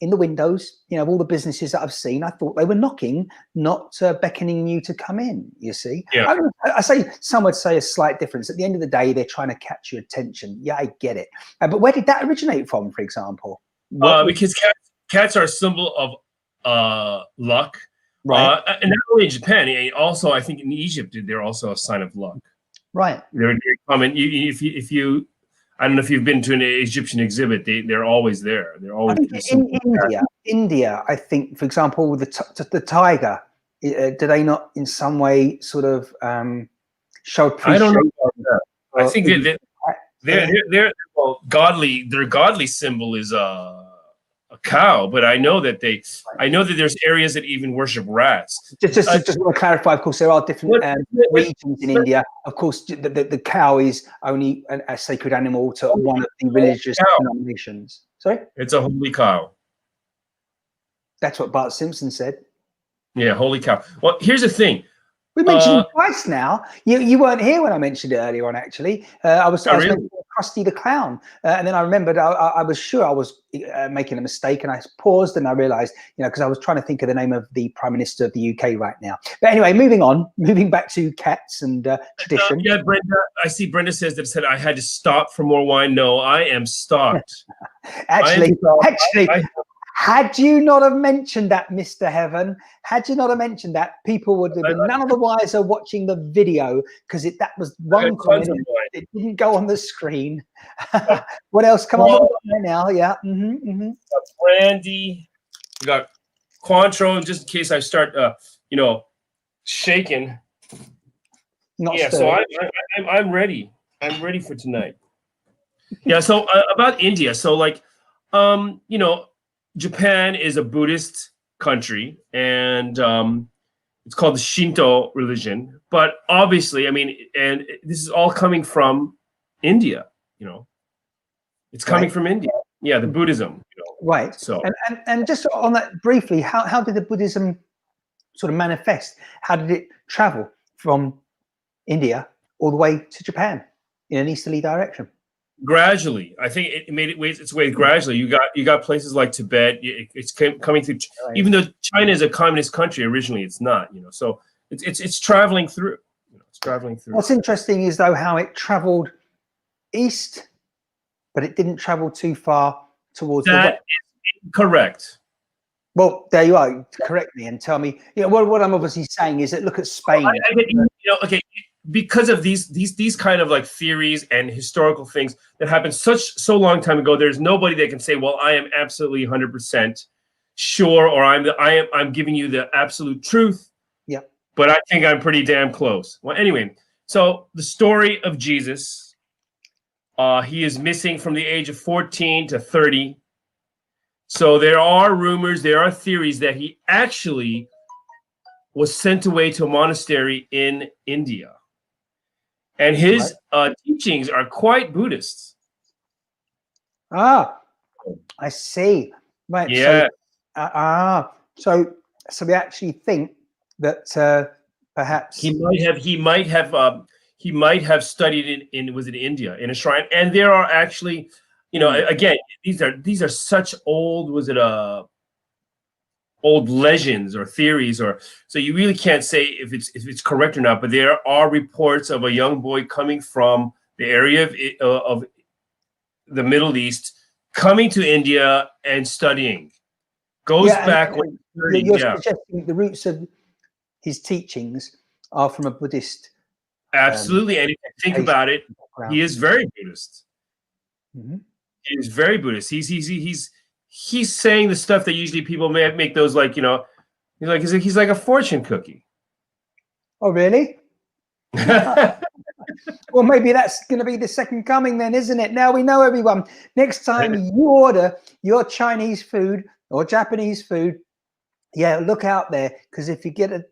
in the windows, of all the businesses that I've seen, I thought they were knocking, not beckoning you to come in, you see. Yeah. I say, some would say a slight difference. At the end of the day, they're trying to catch your attention. Yeah, I get it. But where did that originate from, for example? Because cats are a symbol of luck. Right. And not only in Japan, also I think in Egypt, they're also a sign of luck. Right. They're common. If you I don't know if you've been to an Egyptian exhibit. They're always there. They're always in India. I think, for example, the tiger. Do they not in some way sort of show appreciation? I don't know about that. I think they're well, godly. Their godly symbol is a cow, but I know that there's areas that even worship rats. Just want to clarify, of course, there are different regions in India. Of course, the cow is only a sacred animal to one of the religious denominations. Sorry? It's a holy cow. That's what Bart Simpson said. Yeah, holy cow. Well, here's the thing. We mentioned it twice now. You weren't here when I mentioned it earlier on, actually. I was mentioning Krusty the Clown. And then I remembered I was sure I was making a mistake, and I paused and I realized, because I was trying to think of the name of the Prime Minister of the UK right now. But anyway, moving back to cats and tradition. Yeah, Brenda, I see Brenda said I had to stop for more wine. No, I am stopped. Actually, had you not have mentioned that, Mr. Heaven, had you not have mentioned that, people would have been none of the wiser watching the video, because that was one comment. It didn't go on the screen. What else? Come on right now. Yeah. Brandy. We got Cointreau, just in case I start, shaking. So I'm ready. I'm ready for tonight. Yeah. So about India. So Japan is a Buddhist country, and it's called the Shinto religion. But obviously, and this is all coming from India. It's coming from India. Yeah, the Buddhism. Right. So and just on that briefly, how did the Buddhism sort of manifest? How did it travel from India all the way to Japan in an easterly direction? Gradually, I think it made its way gradually. You got places like Tibet. It's coming through. Right. Even though China is a communist country originally, it's not. So it's traveling through. It's traveling through. What's interesting is though how it traveled east, but it didn't travel too far towards the west. That is correct. Well, there you are. Correct me and tell me. What I'm obviously saying is that look at Spain. Okay. Because of these kind of like theories and historical things that happened so long time ago, there's nobody that can say, well, I am absolutely 100% sure, or I'm giving you the absolute truth. Yeah. But I think I'm pretty damn close. Well, anyway, so the story of Jesus, he is missing from the age of 14 to 30. So there are rumors, there are theories that he actually was sent away to a monastery in India. And his teachings are quite Buddhist. Ah, I see. Right. Yeah. So we actually think that perhaps he might have studied in India in a shrine. And there are actually, again, these are such old. Old legends or theories, so you really can't say if it's correct or not. But there are reports of a young boy coming from the area of the Middle East, coming to India and studying. Goes back. You're suggesting the roots of his teachings are from a Buddhist. Absolutely, and if you think about it, he is very Buddhist. Mm-hmm. He is very Buddhist. He's saying the stuff that usually people may make those he's like a fortune cookie. Oh, really? Well, maybe that's going to be the second coming then, isn't it? Now we know, everyone. Next time you order your Chinese food or Japanese food, look out there, because if you get a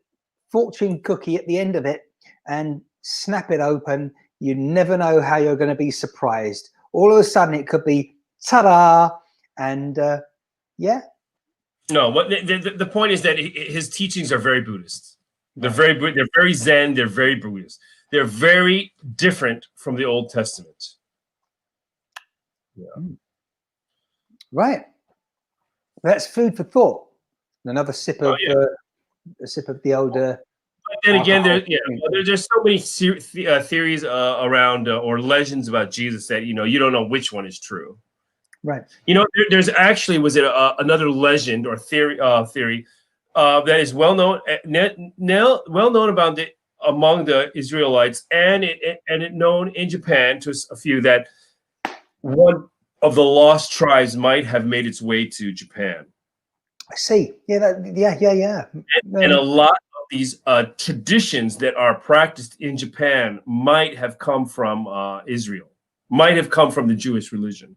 fortune cookie at the end of it and snap it open. You never know how you're going to be surprised. All of a sudden, it could be ta-da, and yeah. No, what the point is that his teachings are very Buddhist. They're very Zen. They're very Buddhist. They're very different from the Old Testament. Yeah. Right. That's food for thought. Another sip of a sip of the old. But then again, there's so many theories around or legends about Jesus that you don't know which one is true. Right. There's actually another legend or theory that is well known about among the Israelites and it known in Japan to a few that one of the lost tribes might have made its way to Japan. I see. Yeah. And a lot of these traditions that are practiced in Japan might have come from Israel, might have come from the Jewish religion.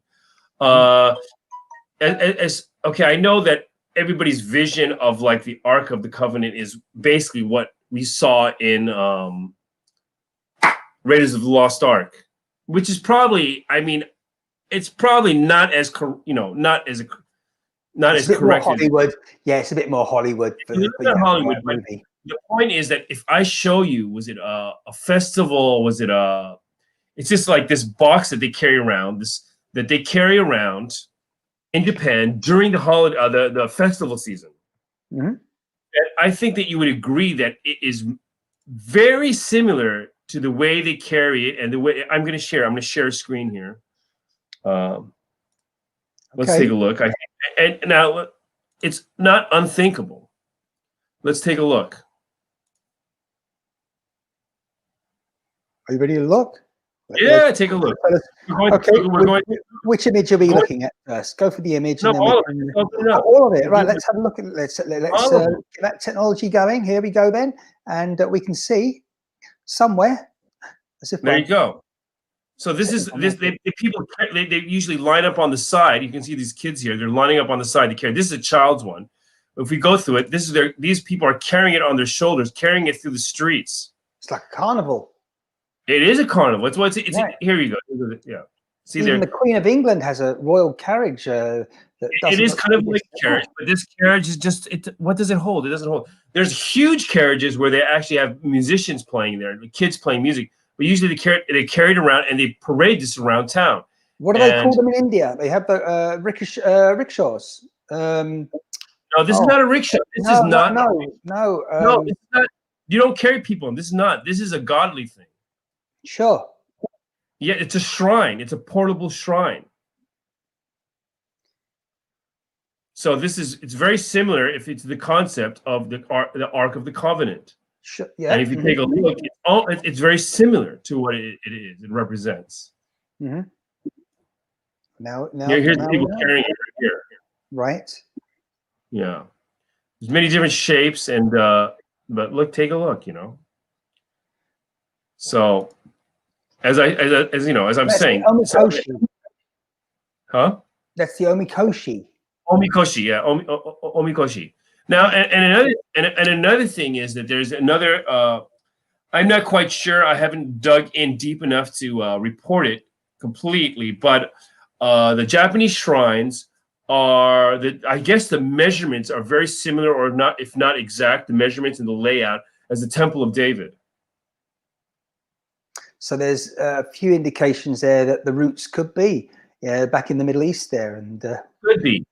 Okay, I know that everybody's vision of like the Ark of the Covenant is basically what we saw in Raiders of the Lost Ark, which is probably, it's probably not as not as correct. Hollywood, it's a bit more Hollywood. Hollywood, but the point is that if I show you, was it a festival? Was it it's just like this box that they carry around, in Japan during the holiday, the festival season. Mm-hmm. And I think that you would agree that it is very similar to the way they carry it and the way I'm going to share a screen here. Let's take a look. And now it's not unthinkable. Let's take a look. Are you ready to look? Yeah, take a look. Which image are we looking at first? Go for the image. No, all of it. Right. Let's have a look at. Let's get that technology going. Here we go then, and we can see somewhere. There you go. So this is people. They usually line up on the side. You can see these kids here. They're lining up on the side to carry. This is a child's one. If we go through it, these people are carrying it on their shoulders, carrying it through the streets. It's like a carnival. It is a carnival. It's right. Here you go. Yeah. See, even the Queen of England has a royal carriage. It is kind of like a carriage, but this carriage is just what does it hold? It doesn't hold. There's huge carriages where they actually have musicians playing there, the kids playing music. But usually they carry it around and they parade this around town. What do they call them in India? They have the rickshaws. No, this is not a rickshaw. This is not. No. It's not. You don't carry people. This is a godly thing. Sure. Yeah, it's a shrine. It's a portable shrine. So it's very similar if it's the concept of the Ark of the Covenant. Sure. Yeah. And if you take a look, it's very similar to what it is. It represents. Mm-hmm. Now here's people carrying it right here. Right. Yeah. There's many different shapes and but look, take a look, So as I'm saying, huh? That's the omikoshi. Omikoshi, yeah, omikoshi. Now, and another thing is that there's another. I'm not quite sure. I haven't dug in deep enough to report it completely, but the Japanese shrines are I guess the measurements are very similar, or not, if not exact, the measurements and the layout as the Temple of David. So there's a few indications there that the roots could be back in the Middle East there, and could be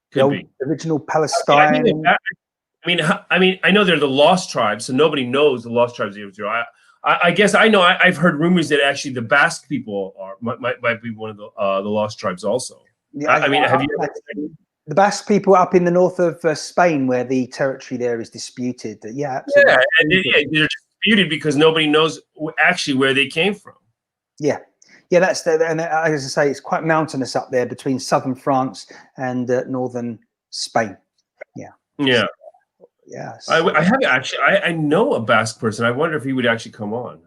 original Palestine. I mean, I know they're the lost tribes, so nobody knows the lost tribes of Israel. I guess I know. I've heard rumors that actually the Basque people might be one of the lost tribes also. Yeah, have you? The Basque people up in the north of Spain, where the territory there is disputed. Yeah, absolutely. Yeah, and they're disputed because nobody knows actually where they came from. Yeah, that's and as I say, it's quite mountainous up there between southern France and northern Spain. Yeah. Yeah. Yes. I know a Basque person. I wonder if he would actually come on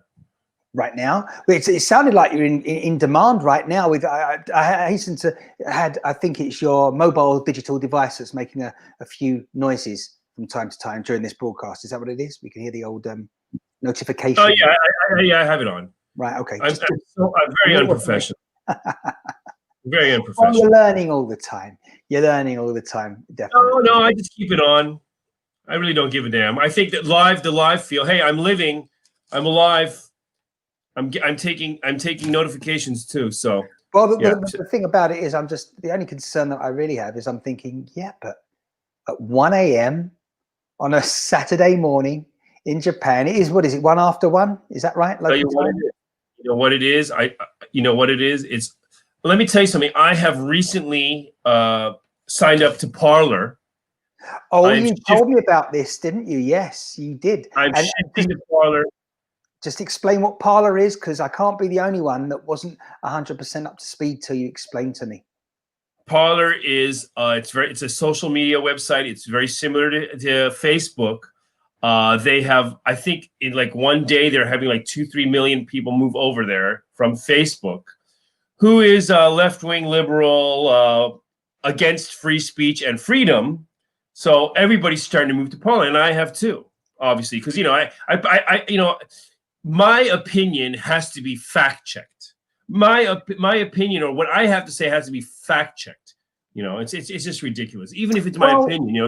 right now. It sounded like you're in demand right now. With I hasten to I think it's your mobile digital device that's making a few noises from time to time during this broadcast. Is that what it is? We can hear the old notification. Oh yeah, I have it on. Right. Okay. I'm very unprofessional. Very unprofessional. Well, you're learning all the time. You're learning all the time. Definitely. No, I just keep it on. I really don't give a damn. I think that the live feel. Hey, I'm living. I'm alive. I'm taking notifications too. So. Well, the thing about it is, the only concern that I really have is I'm thinking, yeah, but at 1 a.m. on a Saturday morning in Japan, it is, what is it, 1 after 1? Is that right? You know what it is? You know what it is? It's, let me tell you something. I have recently signed up to Parler. Oh, you told me about this, didn't you? Yes, you did. I'm shifting to Parler. Just explain what Parler is, because I can't be the only one that wasn't 100% up to speed till you explained to me. Parler is it's a social media website. It's very similar to Facebook. They have, I think, in like one day they're having like 2-3 million people move over there from Facebook, who is left-wing liberal, against free speech and freedom. So everybody's starting to move to Parler, and I have too, obviously, because I my opinion has to be fact-checked. My opinion, or what I have to say, has to be fact-checked. It's just ridiculous. Even if it's my opinion,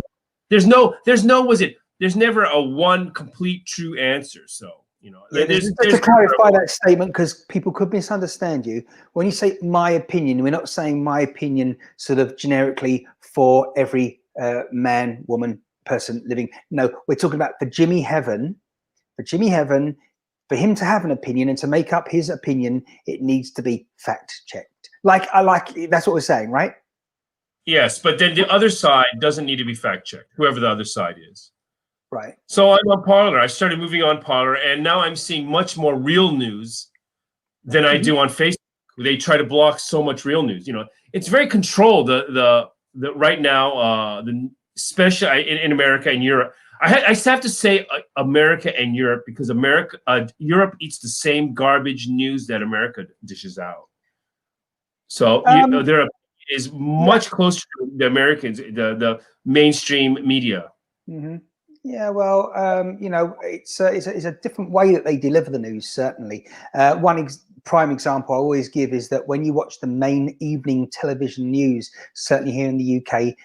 there's never a one complete true answer. So, just to clarify that statement, because people could misunderstand you. When you say my opinion, we're not saying my opinion sort of generically for every man, woman, person living. No, we're talking about for Jimmie Heaven. For Jimmie Heaven, for him to have an opinion and to make up his opinion, it needs to be fact checked. That's what we're saying, right? Yes, but then the other side doesn't need to be fact checked, whoever the other side is. Right. So I'm on Parler. I started moving on Parler, and now I'm seeing much more real news than I do on Facebook. They try to block so much real news. It's very controlled. The right now, especially in America and Europe. I have to say America and Europe, because Europe eats the same garbage news that America dishes out. So there is much closer to the Americans, the mainstream media. Mm-hmm. Yeah, well, it's a different way that they deliver the news. Certainly, prime example I always give is that when you watch the main evening television news, certainly here in the UK,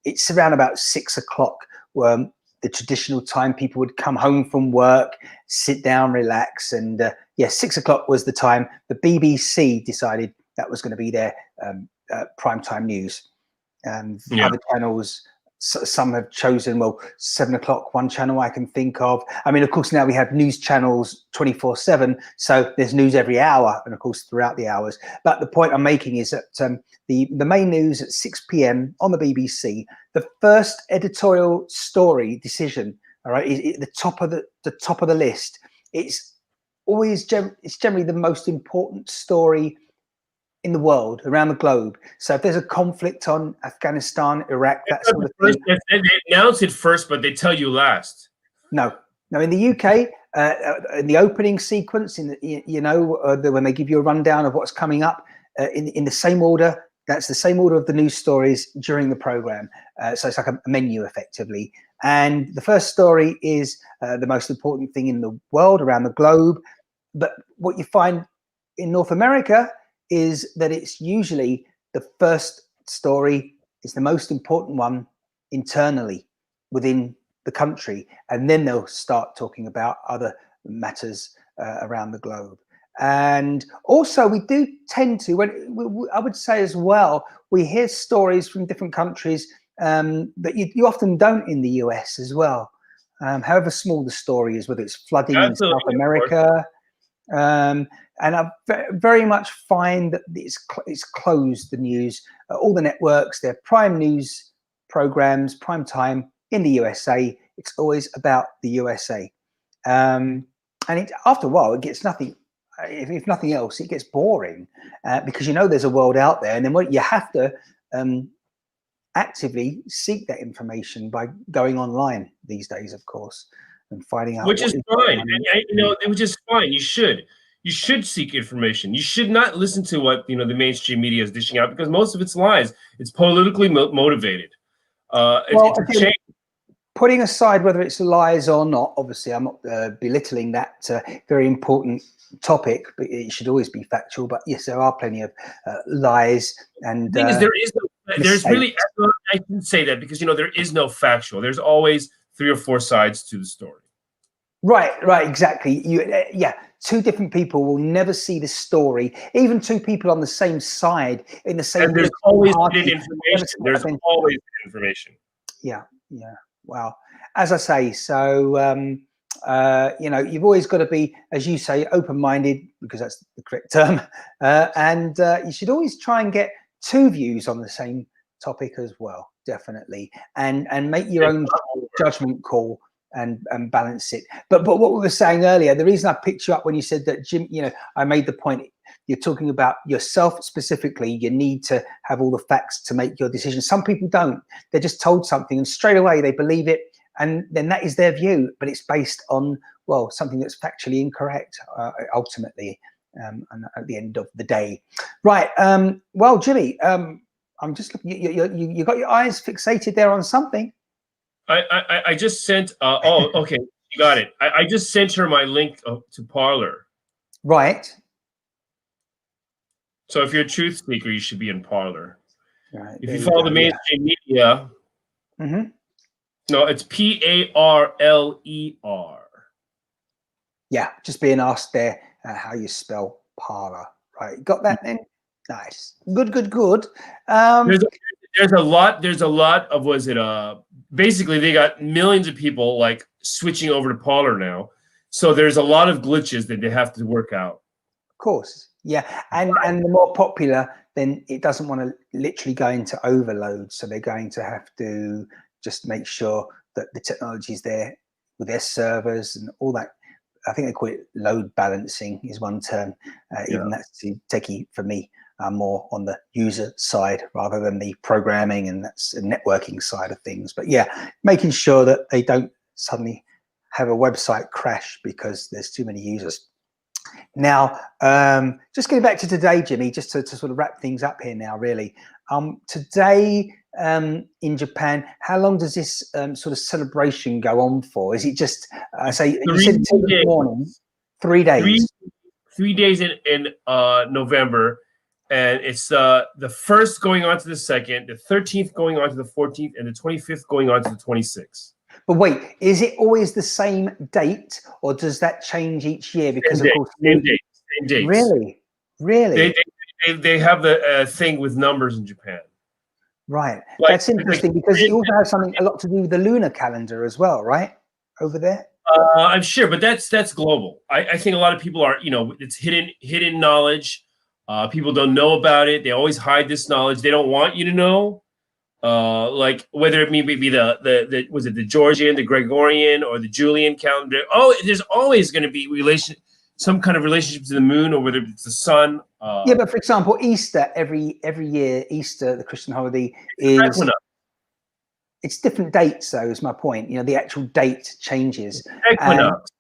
it's around about 6 o'clock, the traditional time people would come home from work, sit down, relax, and 6 o'clock was the time the BBC decided that was going to be their primetime news. Other channels, some have chosen, 7 o'clock, one channel I can think of. I mean, of course, now we have news channels 24/7, so there's news every hour, and of course throughout the hours. But the point I'm making is that the main news at 6 p.m. on the BBC, the first editorial story decision, all right, is the top of the list. It's always generally the most important story in the world, around the globe. So if there's a conflict on Afghanistan, Iraq, that sort of thing. They announce it first, but they tell you last. No, in the UK, in the opening sequence, when they give you a rundown of what's coming up, in the same order, that's the same order of the news stories during the program. So it's like a menu effectively. And the first story is the most important thing in the world, around the globe. But what you find in North America is that it's usually the first story is the most important one internally within the country, and then they'll start talking about other matters around the globe. And also we do tend to, I would say as well, we hear stories from different countries that you often don't in the US as well, however small the story is, whether it's flooding in South America. And I very much find that it's closed, the news, all the networks, their prime news programs, prime time in the USA. It's always about the USA. And after a while, it gets nothing. If nothing else, it gets boring because there's a world out there, and then you have to actively seek that information by going online these days, of course, and finding out. Which is fine. Which is fine. You should seek information. You should not listen to what the mainstream media is dishing out, because most of it's lies. It's politically motivated. It's a again, change. putting aside whether it's lies or not, obviously I'm not belittling that very important topic, but it should always be factual. But yes, there are plenty of lies and The thing is, there's really, mistakes. I can say that because, there is no factual. There's always 3 or 4 sides to the story. Right, exactly. Yeah, two different people will never see the story. Even two people on the same side in the same. And there's always party, hidden information. There's always hidden information. Yeah. Wow. As I say, so you've always got to be, as you say, open-minded, because that's the correct term, and you should always try and get 2 views on the same topic as well, definitely, and make your own judgment call and balance it. But what we were saying earlier, the reason I picked you up when you said that, Jim, I made the point, you're talking about yourself specifically. You need to have all the facts to make your decision. Some people don't. They're just told something and straight away they believe it, and then that is their view, but it's based on, well, something that's factually incorrect, ultimately, and at the end of the day. Right. Well, Jimmy, I'm just looking, you got your eyes fixated there on something. I just sent, okay, you got it. I just sent her my link to Parler. Right. So if you're a truth seeker, you should be in Parler. Right, if you follow the mainstream media, no, it's Parler. Yeah, just being asked there how you spell Parler. Right, got that then? Nice. Good. There's a lot of, basically they got millions of people like switching over to Parler now. So there's a lot of glitches that they have to work out. Of course. Yeah. And the more popular, then it doesn't want to literally go into overload. So they're going to have to just make sure that the technology is there with their servers and all that. I think they call it load balancing is one term. Even that's too techie for me. More on the user side rather than the programming and that's the networking side of things. But yeah, making sure that they don't suddenly have a website crash because there's too many users. Now, just getting back to today, Jimmy, just to sort of wrap things up here now, really. Today in Japan, how long does this sort of celebration go on for? Is it just, you said until the morning, 3 days? 3 days in November. And it's the 1st going on to the 2nd, the 13th going on to the 14th, and the 25th going on to the 26th. But wait, is it always the same date, or does that change each year? Because of course, same dates. Really? They have the thing with numbers in Japan. Right, that's interesting because it also has something a lot to do with the lunar calendar as well, right? Over there. I'm sure, but that's global. I think a lot of people are, it's hidden knowledge. People don't know about it. They always hide this knowledge. They don't want you to know. Like whether it may be the was it the Georgian, the Gregorian, or the Julian calendar. Oh, there's always going to be some kind of relationship to the moon, or whether it's the sun. Yeah, but for example, Easter every year, Easter, the Christian holiday, is it's different dates. Though is my point. The actual date changes. Equinox.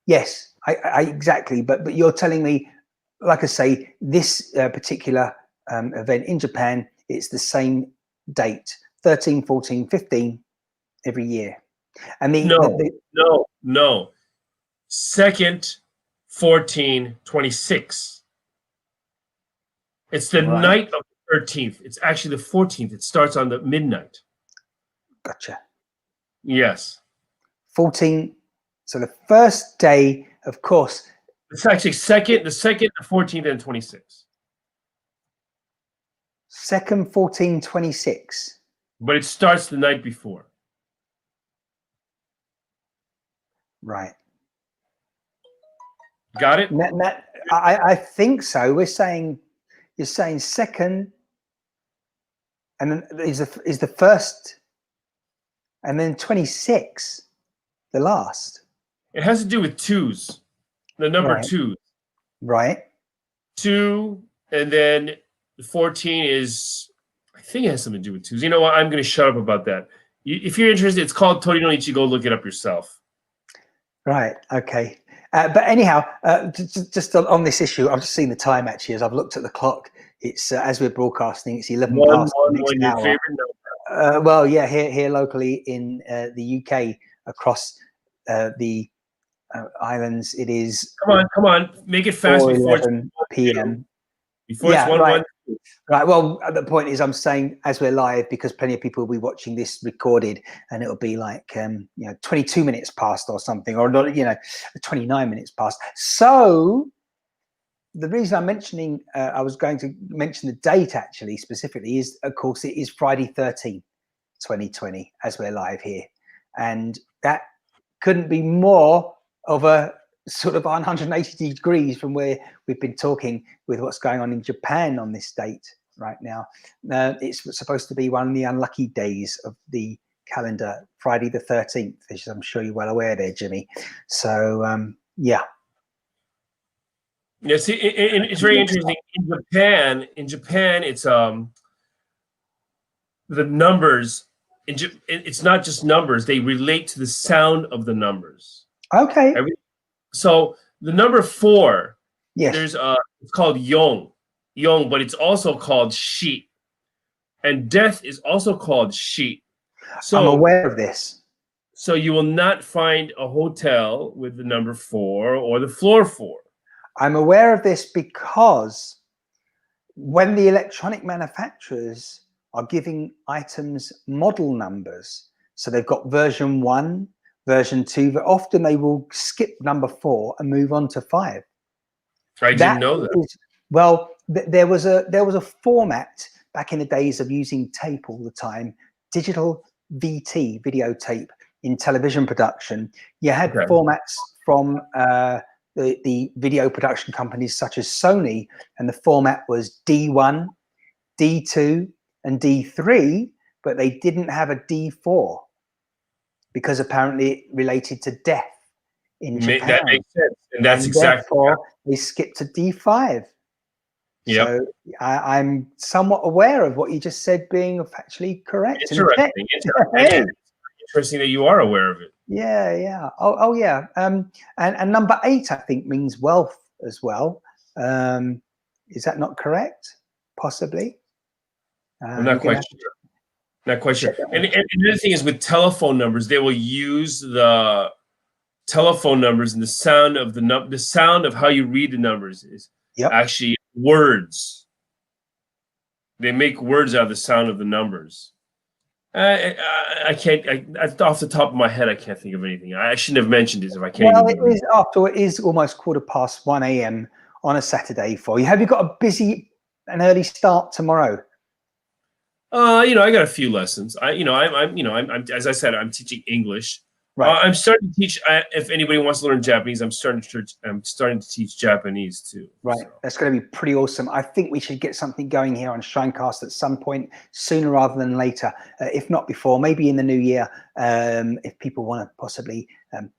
Yes, I exactly. But you're telling me, like I say, this particular event in Japan, it's the same date, 13, 14, 15 every year. And No. 2nd, 14, 26. It's the night of the 13th. It's actually the 14th. It starts on the midnight. Gotcha. Yes. 14. So the first day, of course. It's actually the 14th, and 26th. 2nd, 14, 26. But it starts the night before. Right. Got it? I think so. You're saying 2nd, and then is the first, and then 26, the last. It has to do with twos. The number 2. Right. 2, and then the 14 is, I think it has something to do with twos. You know what? I'm going to shut up about that. If you're interested, it's called Tori no Ichi. Go look it up yourself. Right. Okay. But anyhow, just on this issue, I've just seen the time actually as I've looked at the clock. It's as we're broadcasting, it's 11 past the next hour. Well, yeah, here locally in the UK, across the islands, it is Come on, make it fast before it's 4:11 p.m. before it's Yeah, one right. one. Right. Well, the point is, I'm saying as we're live, because plenty of people will be watching this recorded, and it'll be like 22 minutes past or something, or not, 29 minutes past. So the reason I'm mentioning, I was going to mention the date actually specifically is, of course, it is Friday 13th, 2020, as we're live here, and that couldn't be more of a sort of 180 degrees from where we've been talking with what's going on in Japan on this date right now. It's supposed to be one of the unlucky days of the calendar, Friday the 13th, as I'm sure you're well aware there, Jimmy. So yeah. Yeah, see, it's very interesting. In Japan, it's the numbers. It's not just numbers; they relate to the sound of the numbers. Okay. So the number 4, Yes. there's it's called yong, but it's also called shi, and death is also called shi. So I'm aware of this. So you will not find a hotel with the number 4 or the floor 4. I'm aware of this because when the electronic manufacturers are giving items model numbers, so they've got version 1, version 2, but often they will skip number 4 and move on to 5. I didn't know that. Well, there was a format back in the days of using tape all the time, digital VT, videotape in television production. You had formats from the video production companies such as Sony, and the format was D1, D2, and D3, but they didn't have a D4 because apparently it related to death in Japan. That makes sense, and that's exactly they skipped to D5. Yep. So I'm somewhat aware of what you just said being factually correct. Interesting. Interesting that you are aware of it. Yeah. Oh yeah. And number 8, I think, means wealth as well. Is that not correct? Possibly. I'm not quite sure. Not quite sure. And the other thing is with telephone numbers, they will use the telephone numbers and the sound of the sound of how you read the numbers is actually words. They make words out of the sound of the numbers. I can't. Off the top of my head, I can't think of anything. I shouldn't have mentioned this if I can't. Well, it is almost 1:15 a.m. on a Saturday for you. Have you got an early start tomorrow? I got a few lessons. I'm as I said, I'm teaching English. Right. I'm starting to teach. If anybody wants to learn Japanese, I'm starting to teach Japanese too. Right, so that's going to be pretty awesome. I think we should get something going here on ShineCast at some point sooner rather than later, if not before, maybe in the new year, if people want to possibly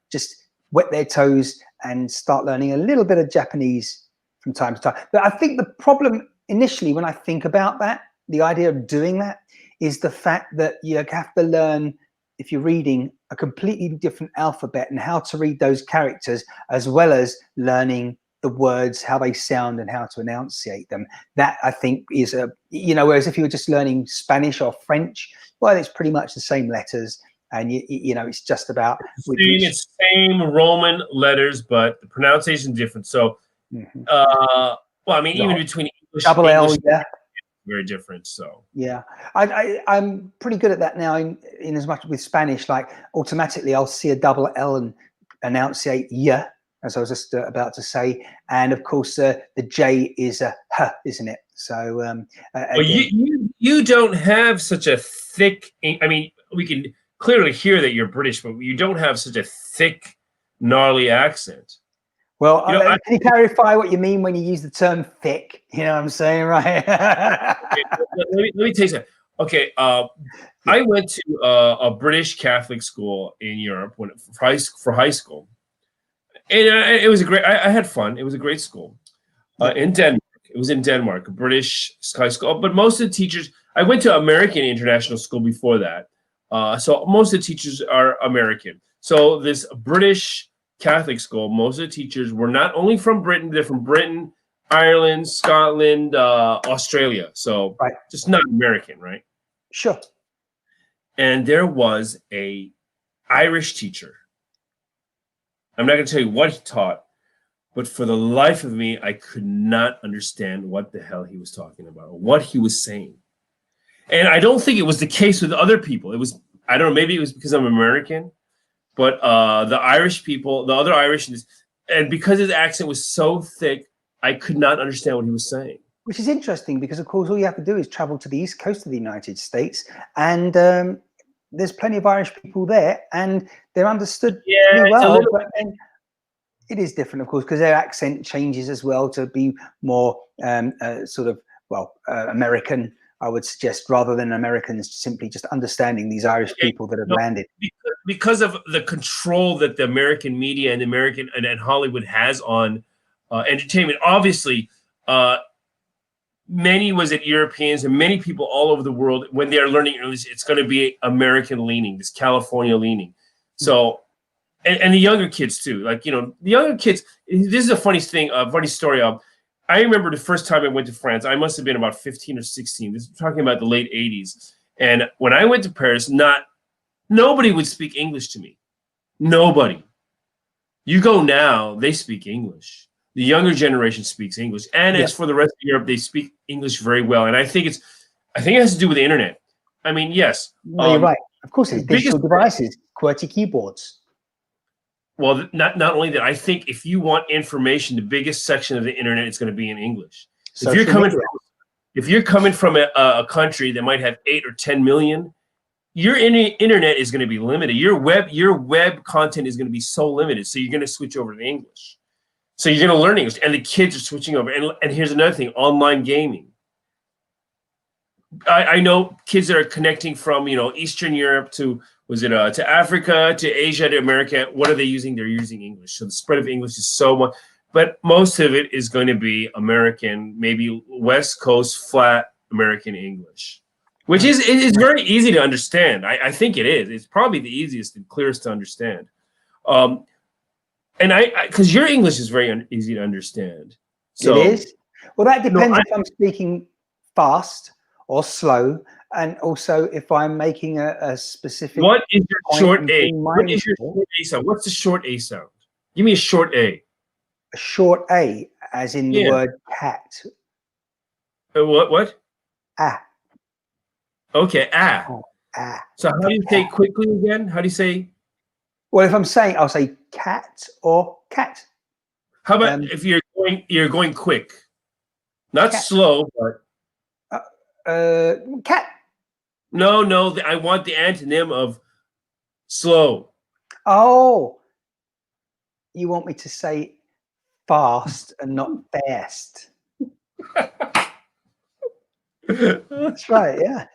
just wet their toes and start learning a little bit of Japanese from time to time. But I think the problem initially when I think about that, the idea of doing that, is the fact that you have to learn, if you're reading, a completely different alphabet and how to read those characters, as well as learning the words, how they sound and how to enunciate them. That, I think, is whereas if you were just learning Spanish or French, well, it's pretty much the same letters, and it's just about it's same Roman letters, but the pronunciation is different. So, even between English, double L, very different. So yeah, I'm pretty good at that now in as much with Spanish, like automatically I'll see a double L and enunciate yeah, as I was just about to say, and of course the J is a h, isn't it? So you don't have such a thick, I mean, we can clearly hear that you're British, but you don't have such a thick, gnarly accent. Well, can you clarify what you mean when you use the term thick? You know what I'm saying, right? let me tell you something. Okay, I went to a British Catholic school in Europe for high school, and it was I had fun. It was a great school in Denmark. It was in Denmark, a British high school. But most of the teachers, I went to American international school before that, so most of the teachers are American. So this British Catholic school, most of the teachers were not only from Britain, they're from Britain, Ireland, Scotland, Australia. So just not American, right? Sure. and there was a Irish teacher. I'm not going to tell you what he taught, but for the life of me, I could not understand what the hell he was talking about or what he was saying. And I don't think it was the case with other people. It was, I don't know, maybe it was because I'm American, but the Irish people, the other Irish, and because his accent was so thick, I could not understand what he was saying. Which is interesting because, of course, all you have to do is travel to the east coast of the United States, and there's plenty of Irish people there, and they're understood pretty well. But then it is different, of course, because their accent changes as well to be more sort of, well, American, I would suggest, rather than Americans simply just understanding these Irish people that have landed. Because of the control that the American media and American and Hollywood has on entertainment, obviously, many was it Europeans and many people all over the world, when they are learning English, it's going to be American leaning, this California leaning. So, and the younger kids too, like, you know, the younger kids, this is a funny thing, a funny story. I remember the first time I went to France, I must have been about 15 or 16. This is talking about the late 80s. And when I went to Paris, nobody would speak English to me. Nobody. You go now, they speak English. The younger generation speaks English. And as for the rest of Europe, they speak English very well. And I think it has to do with the internet. I mean, yes. No, you're right. Of course, it's digital devices, QWERTY keyboards. Well, not only that, I think if you want information, the biggest section of the internet is going to be in English. If you're coming from a country that might have 8 or 10 million, your internet is going to be limited. Your web content is going to be so limited. So you're going to switch over to English. So you're going to learn English, and the kids are switching over. And here's another thing: online gaming. I know kids that are connecting from, you know, Eastern Europe to Africa, to Asia, to America. What are they using? They're using English. So the spread of English is so much, but most of it is going to be American, maybe West Coast flat American English, which is very easy to understand. I think it is. It's probably the easiest and clearest to understand. And because your English is very easy to understand. So, it is. Well, that depends if I'm speaking fast or slow, and also if I'm making a specific. What is your short A? What is your short A sound? What's the short A sound? Give me a short A. A short A, as in the word cat. What? Ah. Okay, ah. Oh, ah. So how do you say quickly again? How do you say? Well, if I'm saying, I'll say cat or cat. How about if you're going quick, not cat. Slow, but cat. No, I want the antonym of slow. Oh, you want me to say fast and not fast? That's right. Yeah.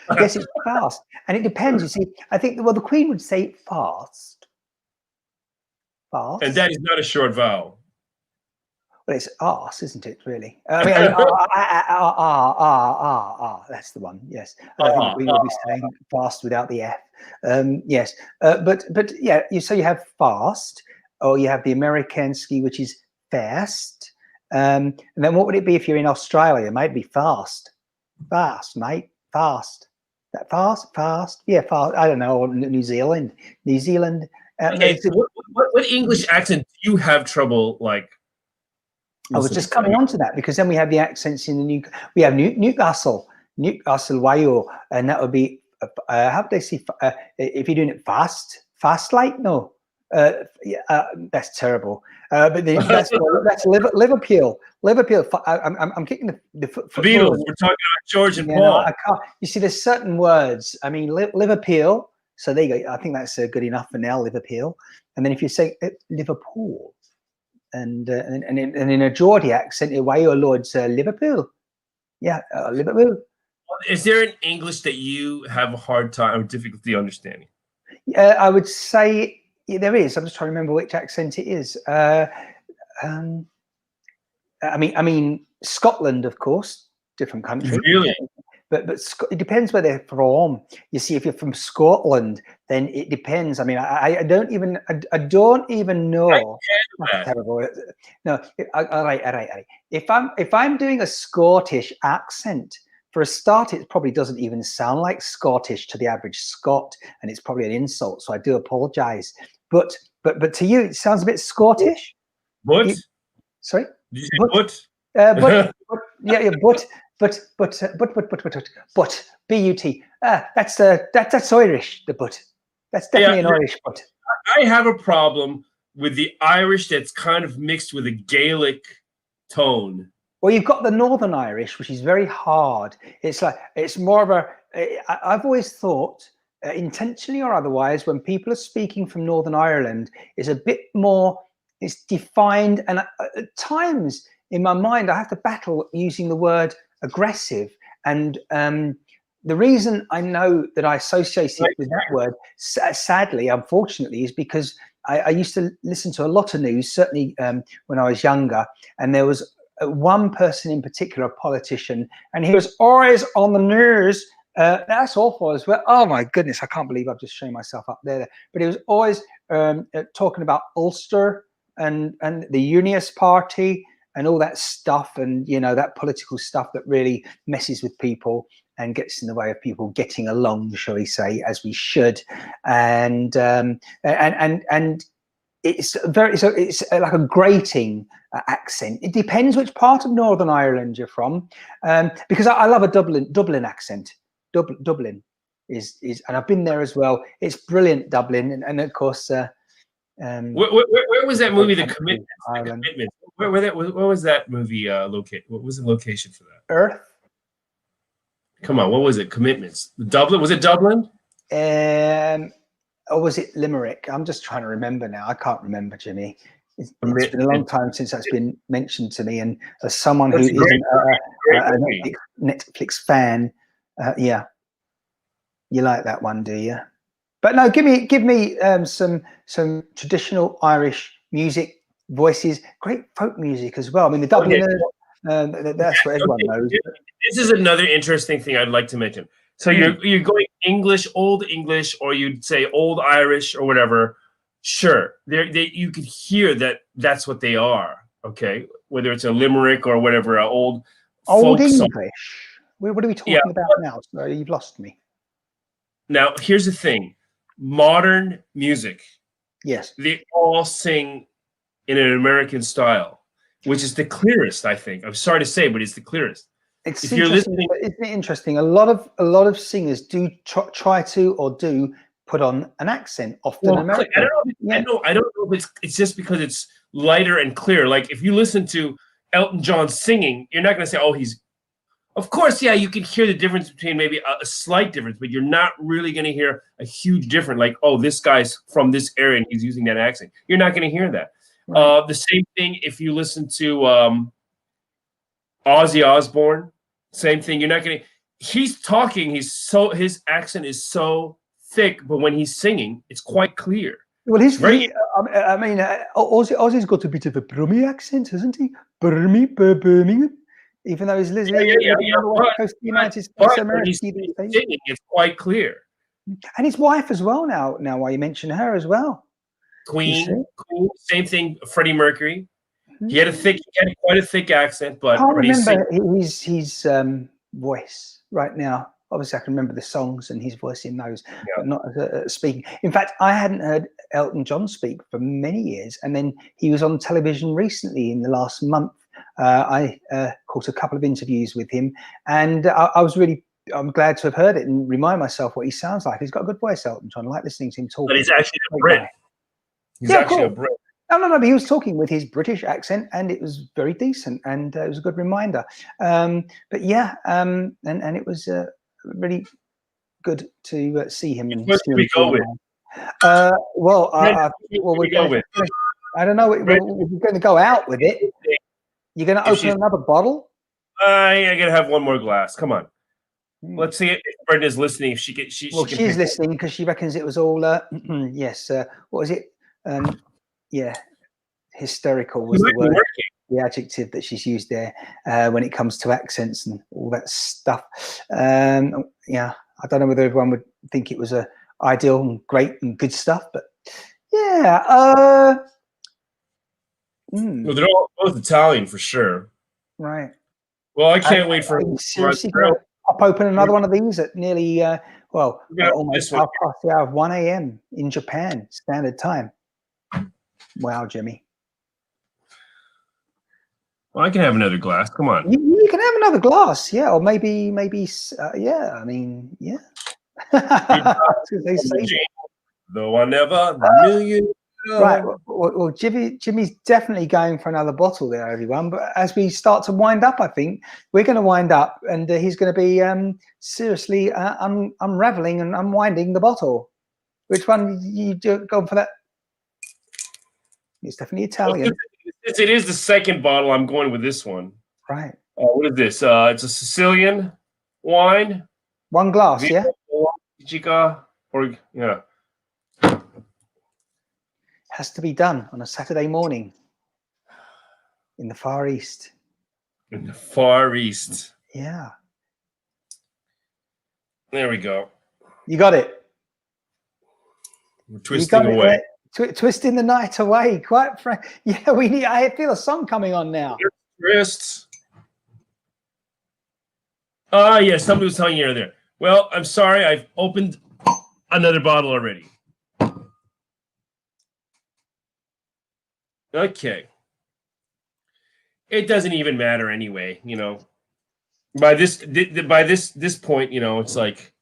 I guess it's fast, and it depends. You see, I think the Queen would say fast, and that is not a short vowel. Well, it's arse, isn't it? Really? I mean, that's the one. Yes, I think the Queen would be saying fast without the F. Yes, but yeah. So you have fast, or you have the Amerikanski, which is fast. And then what would it be if you're in Australia? Mate, it'd be fast, mate, fast. That fast, yeah, fast. I don't know. New Zealand. Okay, so what English accent do you have trouble like? I was just coming on to that, because then we have the accents in the we have Newcastle Wayo, and that would be how do they say if you're doing it fast like no. That's terrible. But that's Liverpool. I'm kicking the Beatles. We're talking about George and Paul. No, I can't. You see, there's certain words. I mean, Liverpool. So there you go. I think that's good enough for now. Liverpool. And then if you say Liverpool, and in a Geordie accent, why your lord's Liverpool? Yeah, Liverpool. Is there an English that you have a hard time or difficulty understanding? I would say. Yeah, there is. I'm just trying to remember which accent it is. I mean, Scotland, of course, different country. Really? But it depends where they're from. You see, if you're from Scotland, then it depends. I mean, I don't even know. That's terrible. No, all right. If I'm doing a Scottish accent for a start, it probably doesn't even sound like Scottish to the average Scot, and it's probably an insult. So I do apologise. But to you, it sounds a bit Scottish. But Sorry. did you say but? Yeah, but B-U-T. That's Irish. The but. That's definitely an Irish but. I have a problem with the Irish that's kind of mixed with a Gaelic tone. Well, you've got the Northern Irish, which is very hard. It's like it's more of a. I've always thought, intentionally or otherwise, when people are speaking from Northern Ireland, is a bit more. It's defined, and at times in my mind, I have to battle using the word aggressive. And the reason I know that I associate it with that word, sadly, unfortunately, is because I used to listen to a lot of news, certainly when I was younger, and there was one person in particular, a politician, and he was always on the news. That's awful as well. Oh my goodness, I can't believe I've just shown myself up there. But he was always talking about Ulster and the Unionist Party and all that stuff, and you know, that political stuff that really messes with people and gets in the way of people getting along, shall we say, as we should. And it's very, so it's like a grating accent. It depends which part of Northern Ireland you're from, because I love a Dublin accent. Dublin is, and I've been there as well. It's brilliant, Dublin, and of course. Where was that movie, The Commitment? Where was that movie located? What was the location for that? Earth. Come on, what was it? Commitments. Dublin? Was it Dublin? Or was it Limerick? I'm just trying to remember now. I can't remember, Jimmy. It's been a long time since that's been mentioned to me. And as someone who isn't a Netflix fan, yeah, you like that one, do you? But no, give me some traditional Irish music, voices, great folk music as well. I mean, the Dubliners, that's what everyone knows. This is another interesting thing I'd like to mention. So you're going English, Old English, or you'd say Old Irish or whatever. Sure, you could hear that that's what they are. Okay, whether it's a limerick or whatever, old English. Song. What are we talking about now? So you've lost me. Now here's the thing: modern music. Yes, they all sing in an American style, which is the clearest. I think. I'm sorry to say, but it's the clearest. It's if you're listening, isn't it interesting? A lot of singers do try to or do put on an accent, often American. I don't know if it's just because it's lighter and clear. Like if you listen to Elton John singing, you're not going to say, "Oh, he's." Of course, yeah, you can hear the difference between maybe a slight difference, but you're not really going to hear a huge difference. Like, oh, this guy's from this area and he's using that accent. You're not going to hear that. Right. The same thing if you listen to Ozzy Osbourne. Same thing. You're not going to. He's talking. His accent is so thick, but when he's singing, it's quite clear. Well, I mean, Ozzy's got a bit of a Brummie accent, hasn't he? Birmingham. Even though he's living on the west coast of the United States of America, it's quite clear. And his wife as well. Now, while you mention her as well, Queen. Same thing. Freddie Mercury. He had quite a thick accent, but I can't remember his voice right now. Obviously, I can remember the songs and his voice in those, but not speaking. In fact, I hadn't heard Elton John speak for many years, and then he was on television recently in the last month. I caught a couple of interviews with him, and I'm glad to have heard it and remind myself what he sounds like. He's got a good voice, Elton John. I like listening to him talk. But he's actually a Brit. He's actually a Brit. No, but he was talking with his British accent, and it was very decent, and it was a good reminder. But yeah, and it was really good to see him. What should we go with? I don't know. We're going to go out with it. You're going to open another bottle? I got to have one more glass. Come on. Let's see if Brenda's listening. If she's listening because she reckons it was all. Yes. What was it? Hysterical was the word, the adjective that she's used there when it comes to accents and all that stuff. I don't know whether everyone would think it was a ideal and great and good stuff, but yeah. Well, they're all both Italian for sure. Right. Well, I can't wait for. pop open another one of these at nearly almost this one. half past the hour of 1 a.m. in Japan Standard Time. Wow, Jimmy. Well, I can have another glass. Come on. You can have another glass, yeah, or maybe, yeah. I mean, yeah. They say Though I never knew you. right. Well, Jimmy's definitely going for another bottle there, everyone. But as we start to wind up, I think we're going to wind up, and he's going to be seriously unraveling and unwinding the bottle. Which one you go for that? It's definitely Italian. Since it is the second bottle, I'm going with this one. Right. What is this? It's a Sicilian wine. One glass, yeah. Chica, or yeah. Has to be done on a Saturday morning in the Far East. In the Far East. Yeah. There we go. You got it. We're twisting away. Twisting the night away. Quite frank. Yeah, we need. I feel a song coming on now. Wrists. Ah, yeah. Somebody was telling you there. Well, I'm sorry. I've opened another bottle already. Okay. It doesn't even matter anyway, you know. By this point, you know, it's like,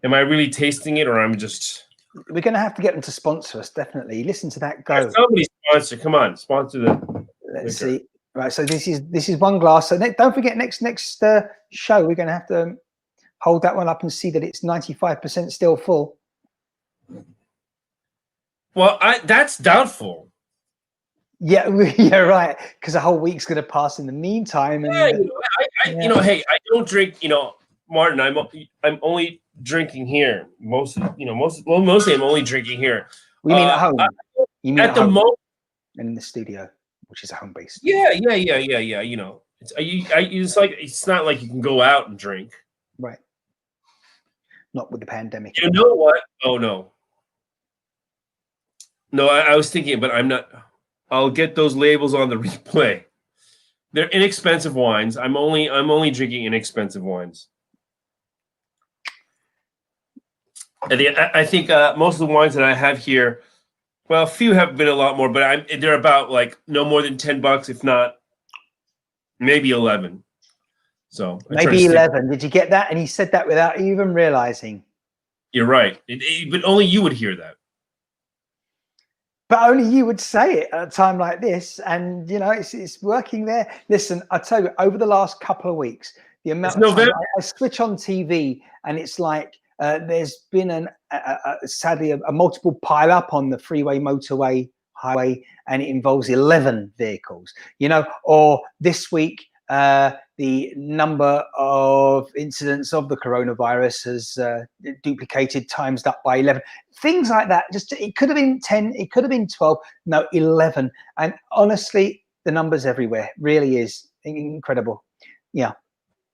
am I really tasting it, or I'm just? We're going to have to get them to sponsor us. Definitely. Listen to that go. Somebody sponsor. Come on, sponsor the. Let's see. Right. So this is one glass. So don't forget next show we're going to have to hold that one up and see that it's 95% still full. Well, that's doubtful. Yeah, yeah, right. Because a whole week's going to pass in the meantime. And, you know, hey, I don't drink. You know, Martin, I'm only drinking here. Mostly I'm only drinking here. We mean at home. You mean at the moment in the studio, which is a home base. Yeah. You know, it's not like you can go out and drink. Right. Not with the pandemic. You know what? Oh no. No, I was thinking, but I'm not. I'll get those labels on the replay. They're inexpensive wines. I'm only drinking inexpensive wines. I think most of the wines that I have here, well, a few have been a lot more, but they're about like no more than $10, if not maybe 11. So maybe 11. Did you get that? And he said that without even realizing. You're right. But only you would hear that. But only you would say it at a time like this, and you know it's working there. Listen, I tell you, over the last couple of weeks, the amount of time I switch on TV, and it's like there's been sadly a multiple pile up on the freeway, motorway, highway, and it involves 11 vehicles. You know, or this week the number of incidents of the coronavirus has duplicated, times up by 11. Things like that. Just it could have been 10, it could have been 12, no, 11. And honestly, the numbers everywhere. Really is incredible. Yeah.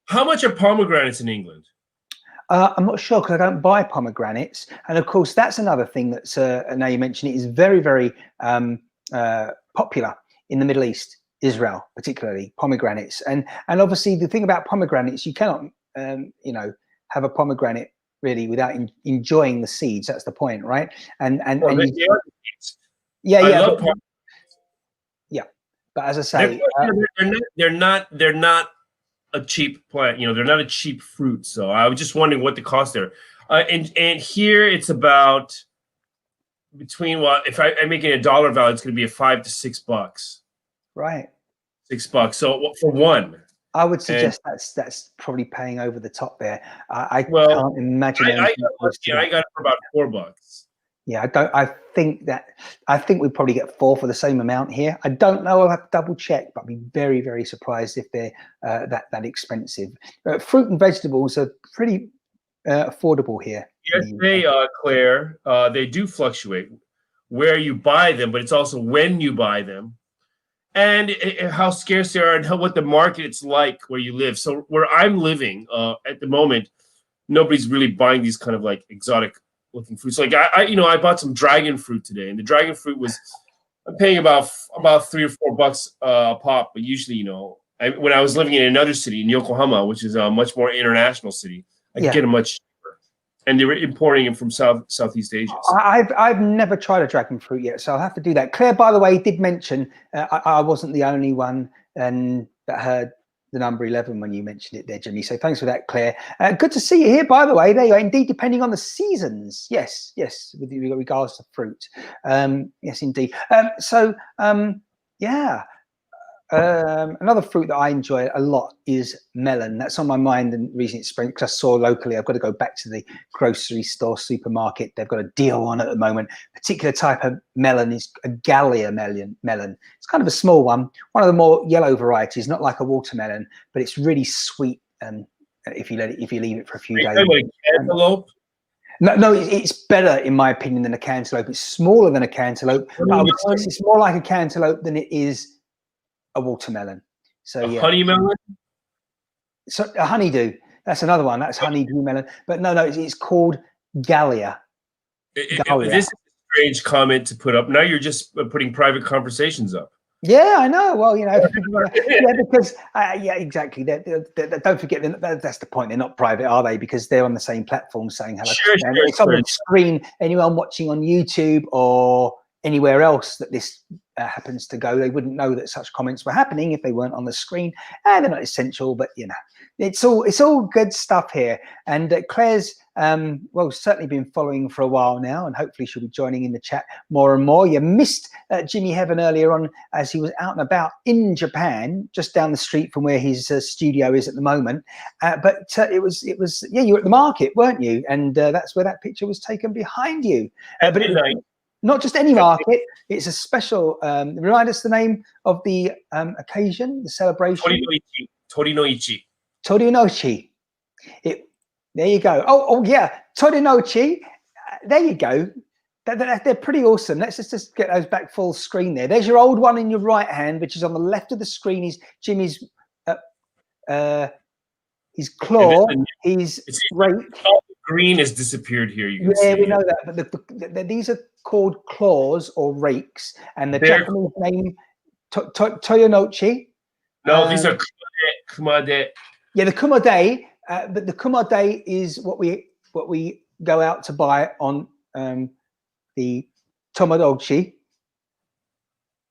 How much are pomegranates in England? I'm not sure because I don't buy pomegranates. And of course, that's another thing that's, now you mention it, is very, very popular in the Middle East, Israel, particularly pomegranates. And obviously the thing about pomegranates, you cannot, you know, have a pomegranate really without enjoying the seeds. That's the point, right? Yeah. But as I say, they're not a cheap plant. You know, they're not a cheap fruit. So I was just wondering what the cost there. And here it's about between if I'm making a dollar value, it's going to be $5 to $6. Right. $6. So for one. I would suggest that's probably paying over the top there. I can't imagine. I got it for about $4. Yeah, I think we probably get 4 for the same amount here. I don't know. I'll have to double check, but I'd be very, very surprised if they're that expensive. Fruit and vegetables are pretty affordable here. Yes, they Claire. They do fluctuate where you buy them, but it's also when you buy them. And how scarce they are, and what the market it's like where you live. So where I'm living at the moment, nobody's really buying these kind of like exotic looking fruits. Like I bought some dragon fruit today, and the dragon fruit I'm paying about $3 or $4 a pop. But usually, you know, when I was living in another city in Yokohama, which is a much more international city, I could get them much cheaper. And they were importing them from Southeast Asia. So. I've never tried a dragon fruit yet, so I'll have to do that. Claire, by the way, did mention I wasn't the only one that heard the number 11 when you mentioned it there, Jimmy. So thanks for that, Claire. Good to see you here, by the way. There you are. Indeed, depending on the seasons. Yes, with regards to fruit. Yes, indeed. Yeah. Another fruit that I enjoy a lot is melon. That's on my mind, and the reason it's spring because I saw locally. I've got to go back to the grocery store, supermarket. They've got a deal on at the moment. Particular type of melon is a Gallia melon. It's kind of a small one of the more yellow varieties, not like a watermelon, but it's really sweet. And if you leave it for a few days. Like cantaloupe? No, it's better in my opinion than a cantaloupe. It's smaller than a cantaloupe, but I would say it's more like a cantaloupe than it is a watermelon. So honey melon. So a honeydew. That's another one. That's honeydew melon. But no, it's called Gallia. This is a strange comment to put up. Now you're just putting private conversations up. Yeah, I know. Well, because exactly. Don't forget that's the point. They're not private, are they? Because they're on the same platform saying hello. Sure, it's on the screen. Anyone watching on YouTube or anywhere else that this happens to go, they wouldn't know that such comments were happening if they weren't on the screen. And they're not essential, but it's all good stuff here. And Claire's certainly been following for a while now, and hopefully she'll be joining in the chat more and more. You missed Jimmie Heaven earlier on as he was out and about in Japan, just down the street from where his studio is at the moment. But it was you were at the market, weren't you? And that's where that picture was taken behind you. But not just any market, it's a special. Remind us the name of the occasion, the celebration. Torinoichi. Torinoichi. There you go. Oh yeah, Torinoichi. There you go. They're pretty awesome. Let's just get those back full screen there. There's your old one in your right hand, which is on the left of the screen. Is Jimmy's his claw, his rake. Green has disappeared here. You can see. We it. know that. But these are called claws or rakes, and the Japanese name Toyonochi. No, these are kumade. Yeah, the kumade. But the kumade is what we go out to buy on the Tomodachi.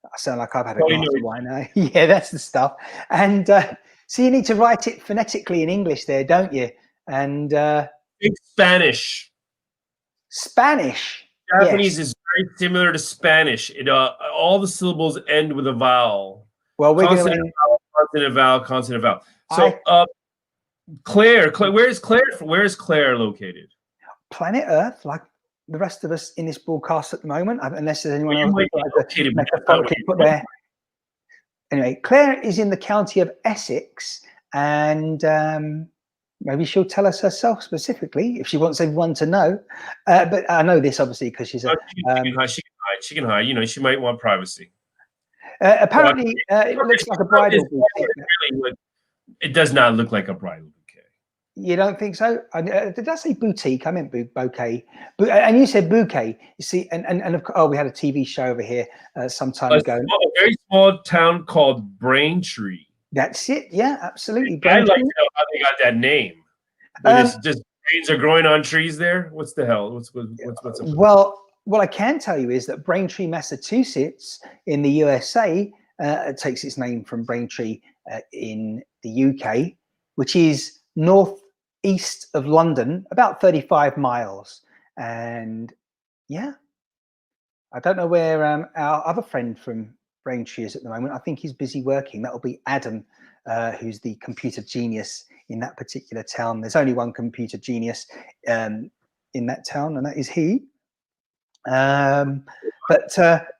I sound like I've had a glass of wine now. Yeah, that's the stuff. And so you need to write it phonetically in English there, don't you? And Spanish. Japanese is very similar to Spanish. It all the syllables end with a vowel. Well, we're going to consonant vowel. So, Claire, where is Claire located? Planet Earth, like the rest of us in this broadcast at the moment, unless there's anyone else put there. Anyway, Claire is in the county of Essex, and maybe she'll tell us herself specifically if she wants everyone to know. But I know this obviously because she's she can hide. You know, she might want privacy. Apparently, it looks like a bridal bouquet. It does not look like a bridal bouquet. You don't think so? Did I say boutique? I meant bouquet. And you said bouquet. You see, and we had a TV show over here some time ago. A very small town called Braintree. That's it. Yeah, absolutely. I'd like to know how they got that name. Just brains are growing on trees there. What's the hell? What's Well, what I can tell you is that Braintree, Massachusetts, in the USA, takes its name from Braintree in the UK, which is northeast of London, about 35 miles. And yeah, I don't know where our other friend from Braintree is at the moment. I think he's busy working. That'll be Adam, who's the computer genius in that particular town. There's only one computer genius in that town, and that is he.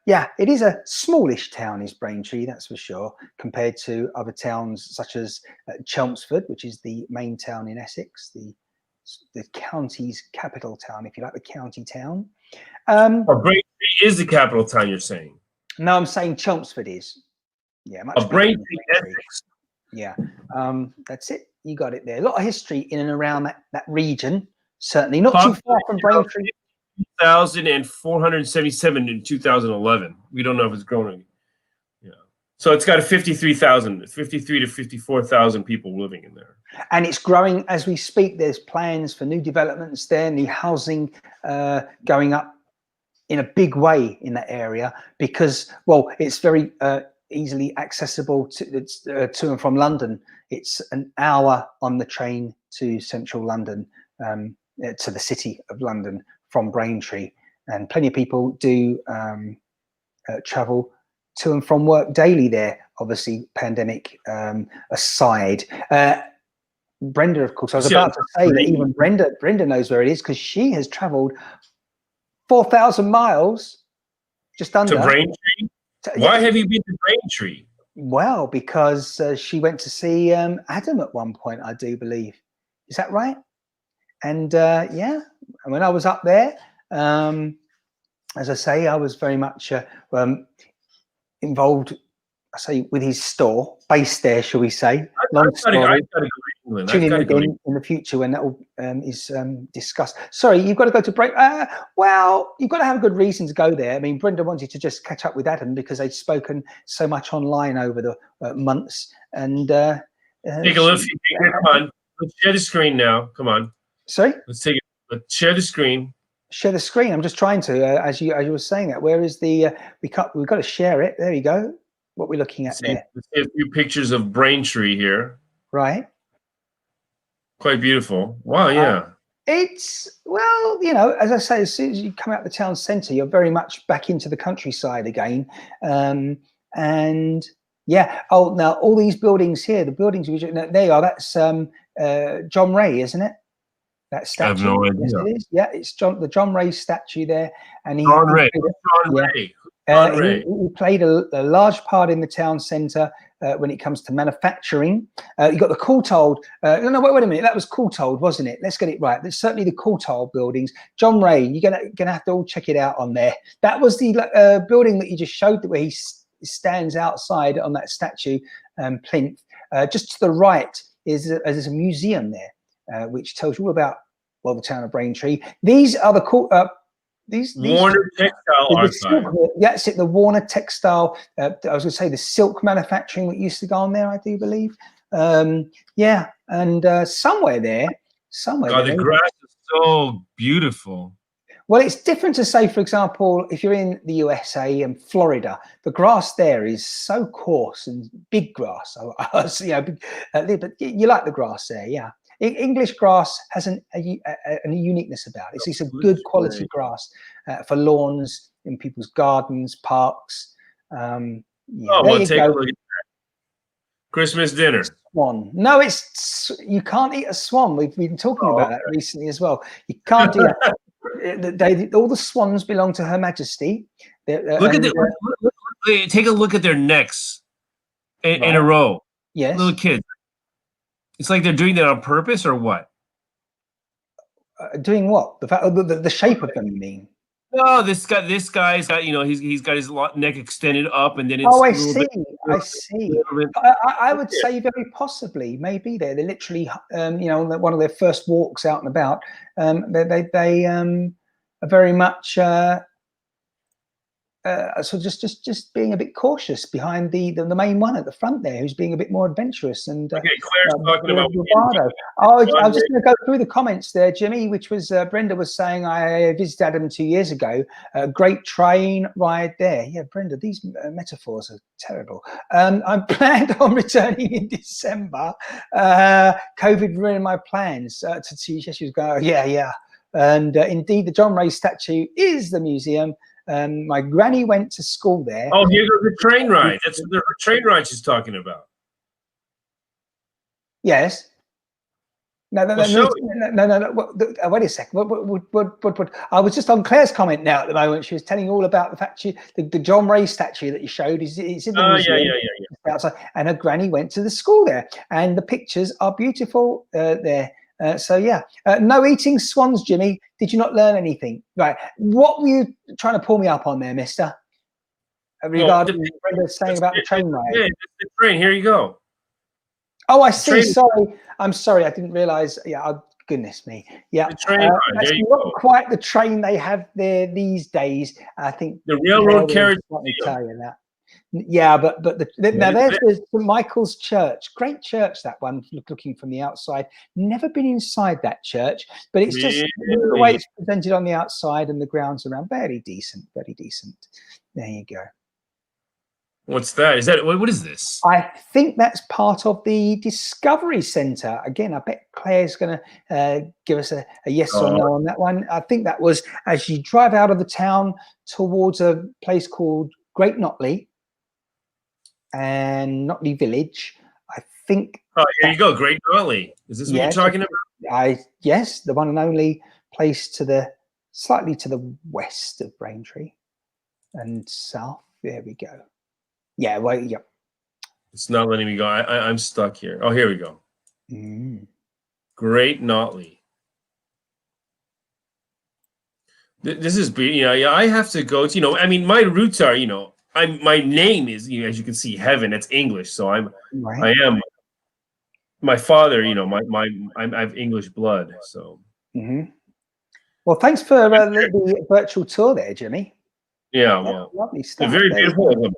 Yeah, it is a smallish town, is Braintree, that's for sure, compared to other towns such as Chelmsford, which is the main town in Essex, the county's capital town, if you like, the county town. Braintree is the capital town, you're saying? No, I'm saying Chelmsford is. Yeah, much Braintree. Yeah, that's it. You got it there. A lot of history in and around that region. Certainly not too far from Braintree. 2,477 in 2011. We don't know if it's growing. Yeah. So it's got 53,000, 53 to 54,000 people living in there. And it's growing as we speak. There's plans for new developments there, new housing going up in a big way in that area because, well, it's very easily accessible to and from London. It's an hour on the train to central London, to the city of London from Braintree. And plenty of people do travel to and from work daily there, obviously pandemic aside. Brenda, of course, I was about to say that even Brenda knows where it is because she has traveled 4,000 miles, just under. To Braintree? Why have you been to Braintree? Well, because she went to see Adam at one point, I do believe. Is that right? And yeah, and when I was up there, as I say, I was very much involved, I say, with his store, based there, shall we say. Long story. Tune in again in the future when that all is discussed. Sorry, you've got to go to break. Well, you've got to have a good reason to go there. I mean, Brenda wanted to just catch up with Adam because they'd spoken so much online over the months. And take a look. Come on, let's share the screen now. Come on. Sorry. Let's share the screen. Share the screen. I'm just trying to. As you were saying that. Where is the? We've got to share it. There you go. What we're looking at there. Let's see a few pictures of Braintree here. Right. Quite beautiful. Wow, yeah. It's, well, you know, as I say, as soon as you come out the town centre, you're very much back into the countryside again. And yeah, oh, now all these buildings here, the buildings, there you are, that's John Ray, isn't it? That statue. I have no idea. Yes, it is. Yeah, it's the John Ray statue there. And John Ray. He played a large part in the town centre when it comes to manufacturing. You got the Courtauld. No, wait a minute. That was Courtauld, wasn't it? Let's get it right. There's certainly the Courtauld buildings. John Ray, you're gonna have to all check it out on there. That was the building that you just showed, where he stands outside on that statue plinth. Just to the right is there's a museum there, which tells you all about, well, the town of Braintree. These are the these Warner Textile Archive. That's it, the Warner Textile. I was going to say the silk manufacturing that used to go on there, I do believe. Yeah, and somewhere there. God, the grass is so beautiful. Well, it's different to say, for example, if you're in the USA and Florida, the grass there is so coarse and big grass. You know, but you like the grass there, yeah. English grass has a uniqueness about it. It's a good quality grass for lawns, in people's gardens, parks. Yeah, oh, well, take a look at that. Christmas dinner. Swan. No, you can't eat a swan. We've been talking about that recently as well. You can't do that. All the swans belong to Her Majesty. Look at take a look at their necks in a row. Yes, little kids. It's like they're doing that on purpose, or what? Doing what? The shape of them, you mean? No, this guy's got, you know, he's got his neck extended up, and then it's. Oh, I see. I would say very possibly, maybe they're literally, you know, one of their first walks out and about. They are very much. So just being a bit cautious behind the main one at the front there, who's being a bit more adventurous. And okay, Claire's talking about. I was just going to go through the comments there, Jimmy, which was Brenda was saying I visited Adam 2 years ago. Great train ride there. Yeah, Brenda, these metaphors are terrible. I'm planned on returning in December. COVID ruined my plans to see. She was going, yeah. And indeed, the John Ray statue is the museum. My granny went to school there. Oh, here goes the train ride. That's the train ride she's talking about. Yes. No. Wait a second. What? I was just on Claire's comment now at the moment. She was telling all about the fact the John Ray statue that you showed is in the museum. Yeah. Outside, and her granny went to the school there, and the pictures are beautiful there. So yeah, no eating swans, Jimmy. Did you not learn anything? Right. What were you trying to pull me up on there, mister? Regarding Brenda saying about the train ride. Yeah, the train. Here you go. Oh, I see. Sorry. I'm sorry. I didn't realize. Yeah. Oh, goodness me. Yeah. The train ride. That's not quite the train they have there these days. I think the railroad carriage. Let me tell you that. Yeah, but now What there's is the St. Michael's Church. Great church, that one. Looking from the outside, never been inside that church, but it's just the way Really? it's presented on the outside and the grounds around. Very decent, very decent. There you go. What's that? Is that what is this? I think that's part of the Discovery Centre. Again, I bet Claire's going to give us a yes or no on that one. I think that was as you drive out of the town towards a place called Great Notley and Notley Village. I think. Oh, here you go. Great Notley. Is this what you're talking about? Yes, the one and only place slightly to the west of Braintree and south. There we go. Yeah, well, yeah. It's not letting me go. I'm stuck here. Oh, here we go. Great Notley. This is, yeah, I have to go to, I mean, my roots are, my name is, as you can see, Heaven. It's English. So I am, my father, I have English blood. So. Well, thanks for the virtual tour there, Jimmy. Yeah, well, lovely stuff. Very beautiful.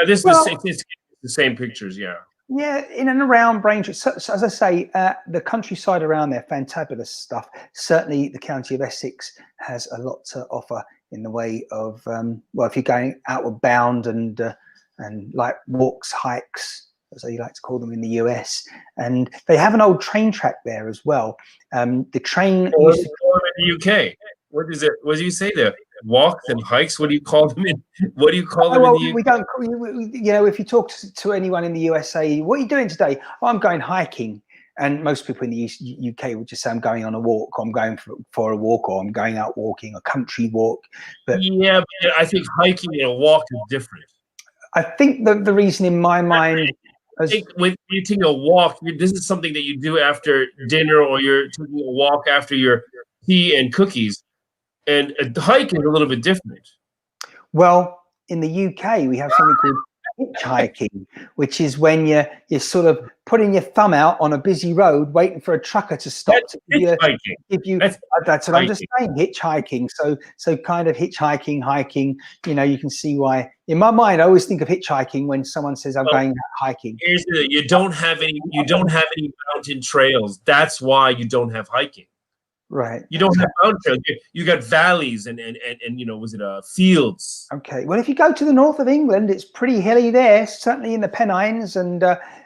It's the same pictures, yeah. Yeah, in and around Braintree. So as I say, the countryside around there, fantabulous stuff. Certainly, the county of Essex has a lot to offer in the way of well, if you're going outward bound and like walks, hikes, as they like to call them in the US, and they have an old train track there as well. The train used to in the UK. What is it? What do you say there? Walks and hikes. What do you call them in? What do you call them in the UK? We don't. If you talk to anyone in the USA, what are you doing today? Oh, I'm going hiking. And most people in the UK would just say, I'm going on a walk, or I'm going for a walk, or I'm going out walking, a country walk. But yeah, but I think hiking and a walk is different. I think the reason in my mind, I think when you're taking a walk, this is something that you do after dinner, or you're taking a walk after your tea and cookies. And a hike is a little bit different. Well, in the UK, we have something called hitchhiking, which is when you're sort of putting your thumb out on a busy road, waiting for a trucker to stop. That's what I'm just saying, hitchhiking. So kind of hitchhiking, hiking. You can see why. In my mind, I always think of hitchhiking when someone says I'm going hiking. You don't have any mountain trails. That's why you don't have hiking. Right. You don't have mountain trails. You got valleys and fields. Okay. Well, if you go to the north of England, it's pretty hilly there. Certainly in the Pennines and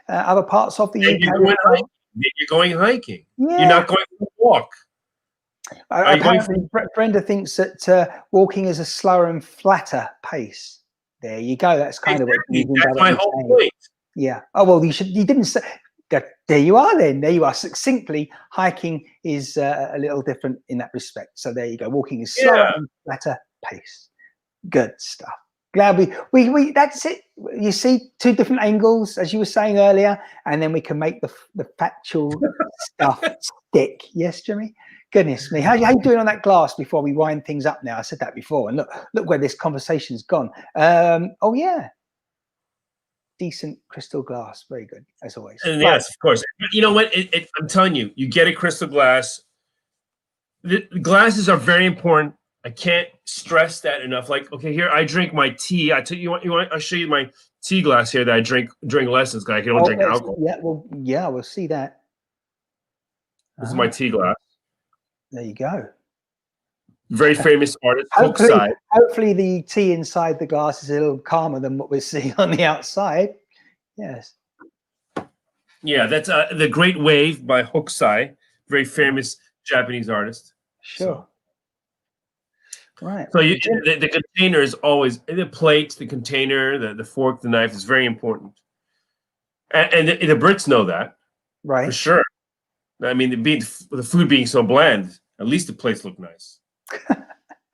other parts of the UK. You're going hiking. Yeah. You're not going for a walk. Apparently, Brenda thinks that walking is a slower and flatter pace. There you go. That's kind of what that's my whole point. Yeah. Oh well, you didn't say. There you are then. There you are. Succinctly, hiking is a little different in that respect. So there you go. Walking is slower and flatter pace. Good stuff. Glad we that's it. You see, two different angles, as you were saying earlier, and then we can make the factual stuff stick. Yes, Jimmy? Goodness me. How you doing on that glass before we wind things up now? I said that before, and look where this conversation's gone. Oh yeah. Decent crystal glass, very good as always. And yes, of course. You know what? I'm telling you, you get a crystal glass. The glasses are very important. I can't stress that enough. Like, okay, here I drink my tea. I'll show you my tea glass here that I drink during lessons because I can only drink alcohol. Yeah, we'll see that. This is my tea glass. There you go. Very famous artist. Hopefully the tea inside the glass is a little calmer than what we're seeing on the outside. Yes. Yeah, that's The Great Wave by Hokusai, very famous Japanese artist. Sure. Right. So the container is always the plate, the container, the fork, the knife is very important. And the Brits know that. Right. For sure. I mean, the food being so bland, at least the plates look nice.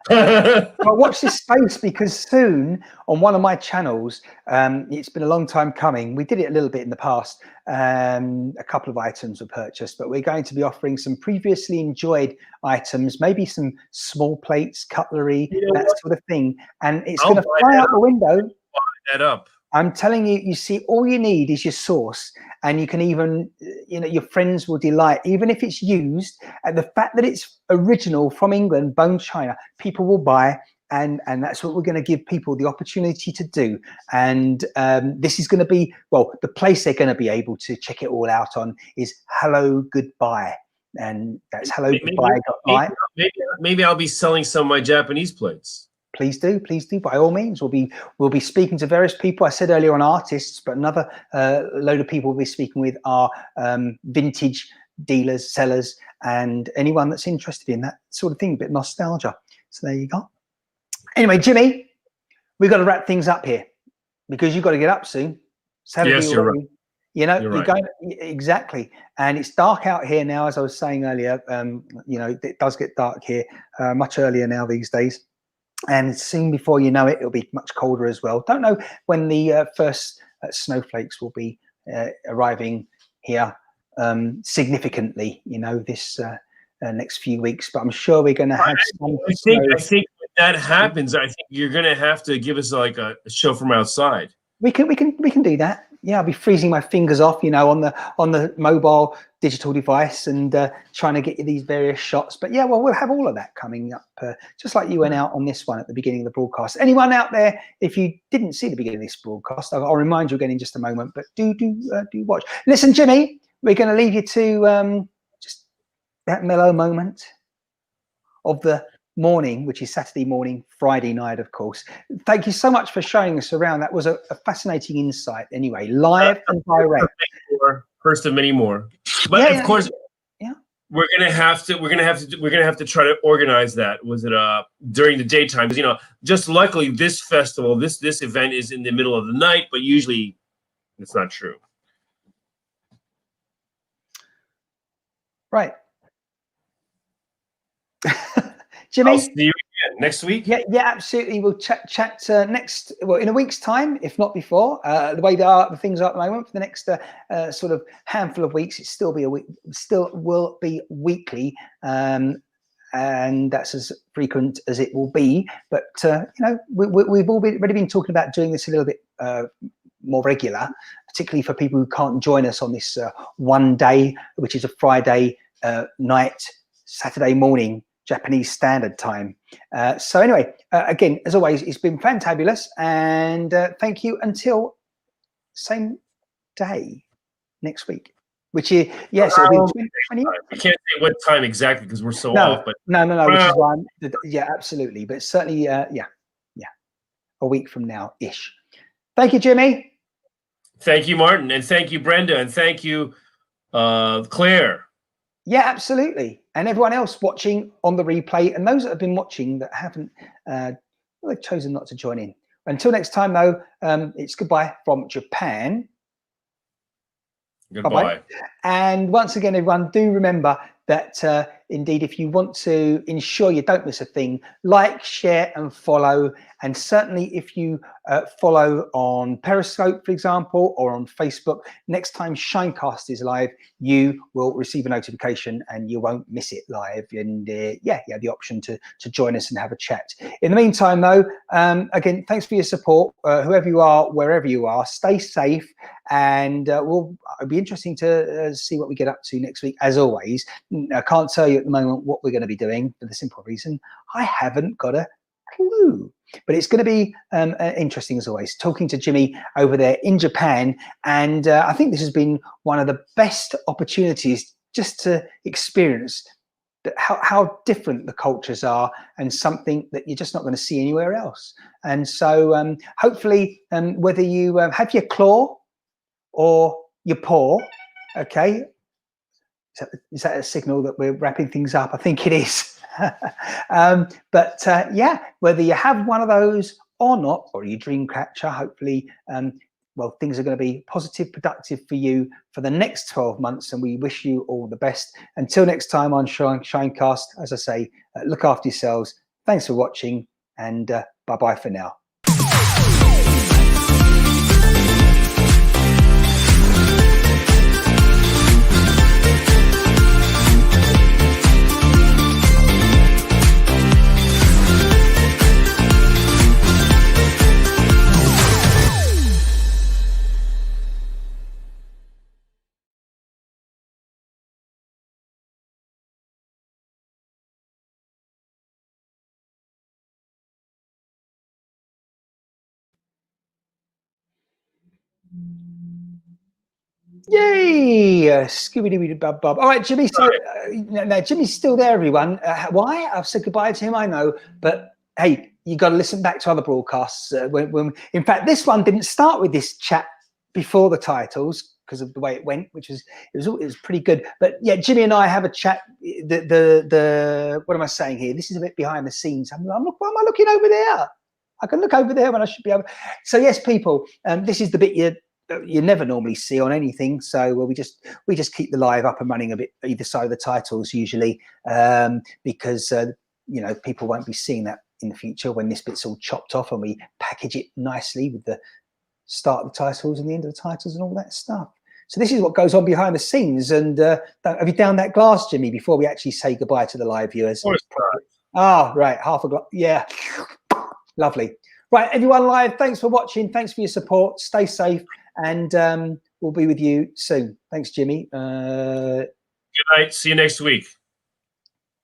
Well, watch this space because soon on one of my channels, it's been a long time coming. We did it a little bit in the past. A couple of items were purchased, but we're going to be offering some previously enjoyed items, maybe some small plates, cutlery, that sort of thing. And it's going to fly out the window. That up. I'm telling you, you see, all you need is your sauce, and you can even, your friends will delight, even if it's used. And the fact that it's original from England, bone china, people will buy, and that's what we're going to give people the opportunity to do. And this is going to be, well, the place they're going to be able to check it all out on is Hello Goodbye, and that's hellogoodbye.live. Maybe I'll be selling some of my Japanese plates. Please do, by all means. We'll be speaking to various people. I said earlier on artists, but another load of people we'll be speaking with are vintage dealers, sellers, and anyone that's interested in that sort of thing, a bit of nostalgia. So there you go. Anyway, Jimmy, we've got to wrap things up here because you've got to get up soon. Saturday yes, you're already. right. You know, you're you're right. going exactly, and it's dark out here now. As I was saying earlier, you know, it does get dark here much earlier now these days. And soon before you know it, it'll be much colder as well. Don't know when the first snowflakes will be arriving here significantly, you know, this next few weeks. But I'm sure we're going to have some I think when that happens, I think you're going to have to give us like a show from outside. We can do that. Yeah, I'll be freezing my fingers off, you know, on the mobile digital device and trying to get you these various shots. But yeah, well, we'll have all of that coming up, just like you went out on this one at the beginning of the broadcast. Anyone out there, if you didn't see the beginning of this broadcast, I'll remind you again in just a moment. But do watch. Listen, Jimmy, we're going to leave you to just that mellow moment of the morning, which is Saturday morning, Friday night, of course. Thank you so much for showing us around. That was a fascinating insight anyway, live and direct. First of many more. But yeah, of course, yeah, we're gonna have to try to organize that. Was it during the daytime? Because, you know, just luckily this festival, this event is in the middle of the night, but usually it's not true. Right. Jimmy, I'll see you again next week. Yeah, absolutely. We'll chat next, well, in a week's time, if not before. The way the things are at the moment, for the next sort of handful of weeks, it still will be weekly, and that's as frequent as it will be. But you know, we've already been talking about doing this a little bit more regular, particularly for people who can't join us on this one day, which is a Friday night, Saturday morning, Japanese Standard Time. So anyway, again, as always, it's been fantabulous, and thank you until same day next week, which is, yes, it'll be 20. We can't say what time exactly because we're so off. But no, which is why yeah, absolutely, but certainly, yeah, a week from now ish. Thank you, Jimmy. Thank you, Martin, and thank you, Brenda, and thank you, Claire. Yeah, absolutely. And everyone else watching on the replay, and those that have been watching that haven't, they've chosen not to join in. Until next time, though, it's goodbye from Japan. Goodbye. Bye-bye. And once again, everyone, do remember that indeed, if you want to ensure you don't miss a thing, like, share, and follow. And certainly if you follow on Periscope, for example, or on Facebook, next time ShineCast is live, you will receive a notification and you won't miss it live. And yeah, you have the option to join us and have a chat. In the meantime, though, again, thanks for your support. Whoever you are, wherever you are, stay safe. And it'll be interesting to see what we get up to next week. As always, I can't tell you at the moment what we're going to be doing for the simple reason I haven't got a clue. But it's going to be interesting as always, talking to Jimmy over there in Japan. And I think this has been one of the best opportunities just to experience how different the cultures are, and something that you're just not going to see anywhere else. And so hopefully, whether you have your claw or your paw, okay, is that a signal that we're wrapping things up? I think it is. But yeah, whether you have one of those or not, or your dream catcher, hopefully, well, things are going to be positive, productive for you for the next 12 months, and we wish you all the best. Until next time on ShineCast, as I say, look after yourselves. Thanks for watching, and bye-bye for now. Yay! Scooby-Doo-Bub-Bub. All right, Jimmy. So now Jimmy's still there, everyone. Why? I've said goodbye to him, I know. But hey, you got to listen back to other broadcasts. In fact, this one didn't start with this chat before the titles because of the way it went, which was it was pretty good. But yeah, Jimmy and I have a chat. The what am I saying here? This is a bit behind the scenes. Why am I looking over there? I can look over there when I should be able. So yes, people, this is the bit you never normally see on anything. So we just keep the live up and running a bit either side of the titles usually, because you know, people won't be seeing that in the future when this bit's all chopped off and we package it nicely with the start of the titles and the end of the titles and all that stuff. So this is what goes on behind the scenes. And have you downed that glass, Jimmy, before we actually say goodbye to the live viewers? Oh, right, half a glass. Yeah, lovely. Right, everyone live, thanks for watching. Thanks for your support. Stay safe, and we'll be with you soon. Thanks, Jimmy. Good night. See you next week.